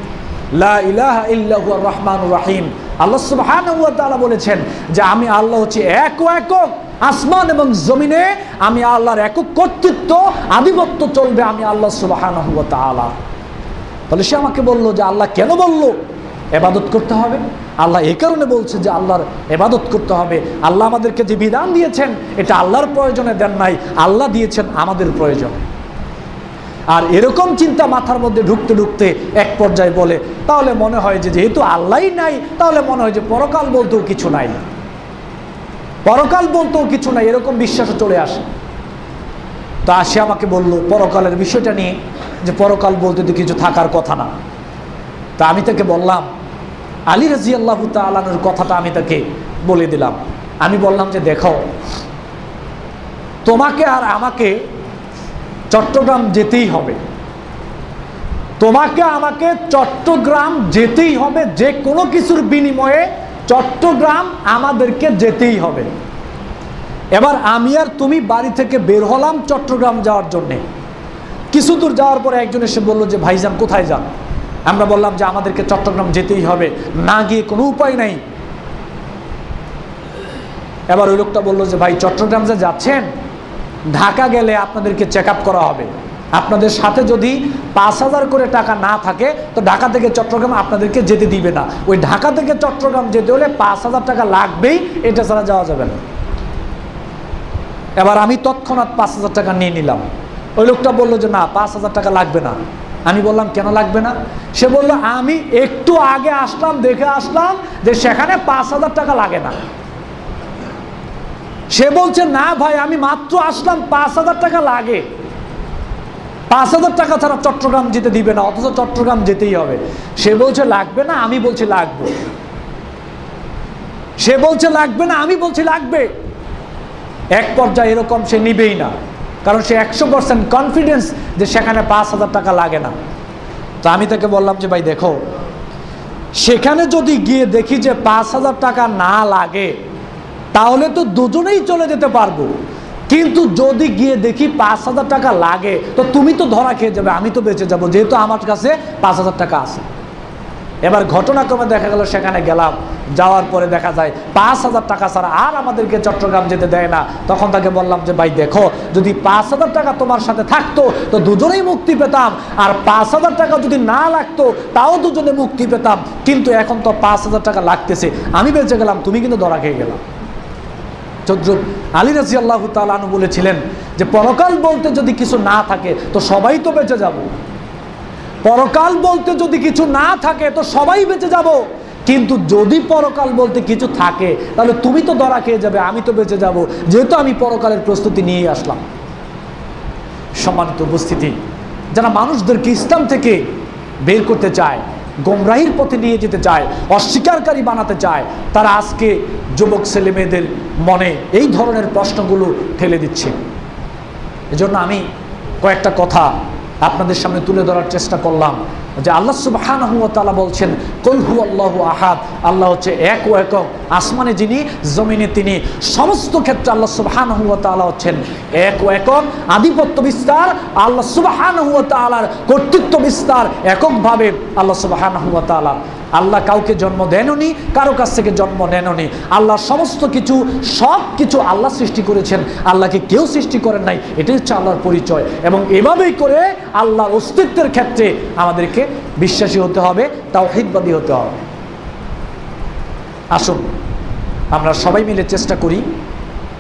[SPEAKER 1] লা ইলাহা ইল্লা হুয়ার রহমানুর রহিম। আল্লাহ সুবহানাহু ওয়া তাআলা বলেছেন যে আমি আল্লাহ হচ্ছি একক, আসমান এবং জমিনে আমি আল্লাহর একক কর্তৃত্ব, আধিপত্য চলবে, আমি আল্লাহ সুবহানাহু ওয়া তাআলা। তাহলে সে আমাকে বললো যে আল্লাহ কেন বললো ইবাদত করতে হবে? আল্লাহ এই কারণে বলছে যে আল্লাহর ইবাদত করতে হবে। আল্লাহ আমাদেরকে যে বিধান দিয়েছেন এটা আল্লাহর প্রয়োজনে দেন নাই, আল্লাহ দিয়েছেন আমাদের প্রয়োজনে। আর এরকম চিন্তা মাথার মধ্যে ঢুকতে ঢুকতে এক পর্যায়ে বলে তাহলে মনে হয় যে যেহেতু আল্লাহই নাই তাহলে মনে হয় যে পরকাল বলতেও কিছু নাই, পরকাল বলতেও কিছু নাই, এরকম বিশ্বাসও চলে আসে। তা সে আমাকে বলল পরকালের বিষয়টা নিয়ে যে পরকাল বলতে তো কিছু থাকার কথা না। তা আমি তাকে বললাম আলী রাদিয়াল্লাহু তাআলা আনহুর কথাটা আমি তাকে বলে দিলাম আমি বললাম যে দেখো, তোমাকে আর আমাকে চট্টগ্রাম যেতেই হবে, তোমাকে আমাকে চট্টগ্রাম যেতেই হবে, যে কোনো কিছুর বিনিময়ে চট্টগ্রাম আমাদেরকে যেতেই হবে। এবার আমি আর তুমি বাড়ি থেকে বের হলাম চট্টগ্রাম যাওয়ার জন্যে। কিছু দূর যাওয়ার পরে একজন এসে বললো যে ভাইজান কোথায় যান? আমরা বললাম যে আমাদেরকে চট্টগ্রাম যেতেই হবে, না গিয়ে কোনো উপায় নাই। এবার ওই লোকটা বললো যে ভাই চট্টগ্রাম যে যাচ্ছেন, ঢাকা গেলে আপনাদেরকে চেক আপ করা হবে, আপনাদের সাথে যদি 5,000 করে টাকা না থাকে তো ঢাকা থেকে চট্টগ্রাম আপনাদেরকে যেতে দিবে না। ওই ঢাকা থেকে চট্টগ্রাম যেতে হলে 5,000 টাকা লাগবেই, এটা ছাড়া যাওয়া যাবে না। এবার আমি তৎক্ষণাৎ 5,000 টাকা নিয়ে নিলাম। ওই লোকটা বললো যে না, 5,000 টাকা লাগবে না। আমি বললাম কেন লাগবে না? সে বললো আমি একটু আগে আসলাম, দেখে আসলাম যে সেখানে 5,000 টাকা লাগে না। সে বলছে না ভাই, আমি মাত্র আসলাম, 5,000 টাকা লাগে। 5,000 টাকা ছাড়া চট্টগ্রাম যেতে দিবে না, অথচ চট্টগ্রাম যেতেই হবে। সে বলছে লাগবে না, আমি বলছি লাগবে। সে বলছে লাগবে না, আমি বলছি লাগবে। এক পর্যায়ে এরকম সে নিবেই না, কারণ সে 100% কনফিডেন্স যে সেখানে 5,000 টাকা লাগে না। তো আমি তাকে বললাম যে ভাই দেখো, সেখানে যদি গিয়ে দেখি যে 5,000 টাকা না লাগে তাহলে তো দুজনেই চলে যেতে পারবো, কিন্তু যদি গিয়ে দেখি 5,000 টাকা লাগে তো তুমি তো ধরা খেয়ে যাবে, আমি তো বেঁচে যাবো, যেহেতু আমার কাছে 5,000 টাকা আছে। এবার ঘটনাক্রমে দেখা গেল সেখানে গেলাম, যাওয়ার পরে দেখা যায় 5,000 টাকা ছাড়া আর আমাদেরকে চট্টগ্রাম যেতে দেয় না। তখন তাকে বললাম যে ভাই দেখো, যদি 5,000 টাকা তোমার সাথে থাকতো তো দুজনেই মুক্তি পেতাম, আর 5,000 টাকা যদি না লাগতো তাও দুজনে মুক্তি পেতাম, কিন্তু এখন তো 5,000 টাকা লাগতেছে, আমি বেঁচে গেলাম, তুমি কিন্তু ধরা খেয়ে গেলাম। আলী রাদিয়াল্লাহু তাআলা আনহু বলেছিলেন যে পরকাল বলতে যদি কিছু না থাকে তো সবাই তো বেঁচে যাব, পরকাল বলতে যদি কিছু না থাকে তো সবাই বেঁচে যাব, কিন্তু যদি পরকাল বলতে কিছু থাকে তাহলে তুমি তো ধরা খেয়ে যাবে, আমি তো বেঁচে যাব, যেহেতু আমি পরকালের প্রস্তুতি নিয়ে আসলাম। সম্মানিত উপস্থিতি, যারা মানুষদেরকে ইসলাম থেকে বের করতে চায়, গোমরাহির পথে নিয়ে যেতে চায়, অস্বীকারী বানাতে চায়, তারা আজকে যুবক ছেলে মেয়েদের মনে এই ধরনের প্রশ্নগুলো ঠেলে দিচ্ছে। এজন্য আমি কয়েকটা কথা আপনাদের সামনে তুলে ধরার চেষ্টা করলাম যে আল্লাহ সুবহানাহু ওয়া তাআলা বলছেন কুল হুয়াল্লাহু আহাদ, আল্লাহ হচ্ছে এক ও একক, আসমানে যিনি, জমিনে তিনি। সমস্ত ক্ষেত্রে আল্লাহ সুবহানাহু ওয়া তাআলা হচ্ছেন এক ও একক, আধিপত্য বিস্তার আল্লাহ সুবহানাহু ওয়া তাআলার, কর্তৃত্ব বিস্তার এককভাবে আল্লাহ সুবহানাহু ওয়া তাআলা। আল্লাহ কাউকে জন্ম দেননি, কারো কাছ থেকে জন্ম নেননি। আল্লাহ সমস্ত কিছু, সব কিছু আল্লাহ সৃষ্টি করেছেন, আল্লাহকে কেউ সৃষ্টি করেন নাই। এটাই হচ্ছে আল্লাহর পরিচয়, এবং এভাবেই করে আল্লাহর অস্তিত্বের ক্ষেত্রে আমাদেরকে বিশ্বাসী হতে হবে, তাওহীদবাদী হতে হবে। আসুন আমরা সবাই মিলে চেষ্টা করি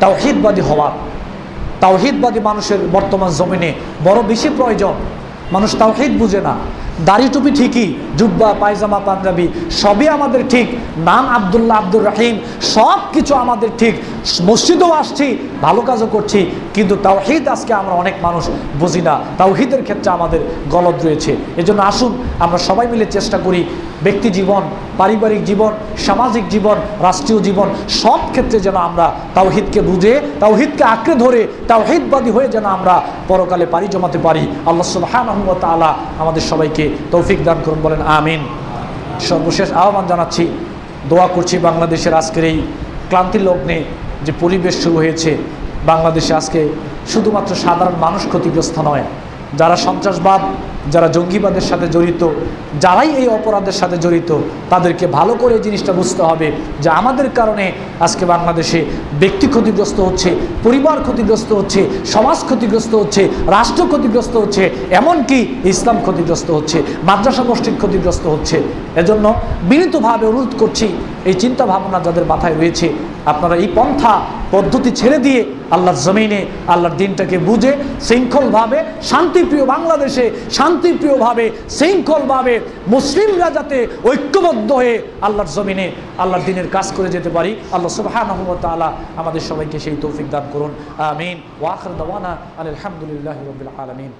[SPEAKER 1] তাওহীদবাদী হওয়ার। তাওহীদবাদী মানুষের বর্তমান জমিনে বড় বেশি প্রয়োজন। মানুষ তাওহীদ বুঝে না। দাড়ি টুপি ঠিকই, জুব্বা পায়জামা পাঞ্জাবি সবই আমাদের ঠিক, নাম আব্দুল্লাহ আব্দুর রহিম সব কিছু আমাদের ঠিক, মসজিদেও আসছি, ভালো কাজও করছি, কিন্তু তাওহীদ আজকে আমরা অনেক মানুষ বুঝি না। তাওহীদের ক্ষেত্রে আমাদের গলদ রয়েছে। এজন্য আসুন আমরা সবাই মিলে চেষ্টা করি ব্যক্তি জীবন, পারিবারিক জীবন, সামাজিক জীবন, রাষ্ট্রীয় জীবন সব ক্ষেত্রে যেন আমরা তাওহীদকে বুঝে, তাওহীদকে আঁকড়ে ধরে, তাওহীদবাদী হয়ে যেন আমরা পরকালে পাড়ি জমাতে পারি। আল্লাহ সুবহানাহু ওয়া তাআলা আমাদের সবাইকে তৌফিক দান করুন, বলেন আমিন। সর্বশেষ আহ্বান জানাচ্ছি, দোয়া করছি বাংলাদেশের আজকের এই ক্লান্তি লগ্নে যে পরিবেশ শুরু হয়েছে, বাংলাদেশে আজকে শুধুমাত্র সাধারণ মানুষ ক্ষতিগ্রস্ত নয়, যারা সন্ত্রাসবাদ, যারা জঙ্গিবাদের সাথে জড়িত, যারাই এই অপরাধের সাথে জড়িত, তাদেরকে ভালো করে এই জিনিসটা বুঝতে হবে যে আমাদের কারণে আজকে বাংলাদেশে ব্যক্তি ক্ষতিগ্রস্ত হচ্ছে, পরিবার ক্ষতিগ্রস্ত হচ্ছে, সমাজ ক্ষতিগ্রস্ত হচ্ছে, রাষ্ট্র ক্ষতিগ্রস্ত হচ্ছে, এমনকি ইসলাম ক্ষতিগ্রস্ত হচ্ছে, মাদ্রাসা মসজিদ ক্ষতিগ্রস্ত হচ্ছে। এজন্য বিনীতভাবে অনুরোধ করছি, এই চিন্তা ভাবনা যাদের মাথায় রয়েছে, আপনারা এই পন্থা পদ্ধতি ছেড়ে দিয়ে আল্লাহর জমিনে আল্লাহর দিনটাকে বুঝে শৃঙ্খলভাবে, শান্তিপ্রিয় বাংলাদেশে শান্তিপ্রিয়ভাবে, শৃঙ্খলভাবে মুসলিমরা যাতে ঐক্যবদ্ধ হয়ে আল্লাহর জমিনে আল্লাহর দিনের কাজ করে যেতে পারি। আল্লাহ সুবহানাহু ওয়া তাআলা আমাদের সবাইকে সেই তৌফিক দান করুন। আমিন। ওয়া আখিরু দাওয়ানা আলহামদুলিল্লাহি রাব্বিল আলামিন।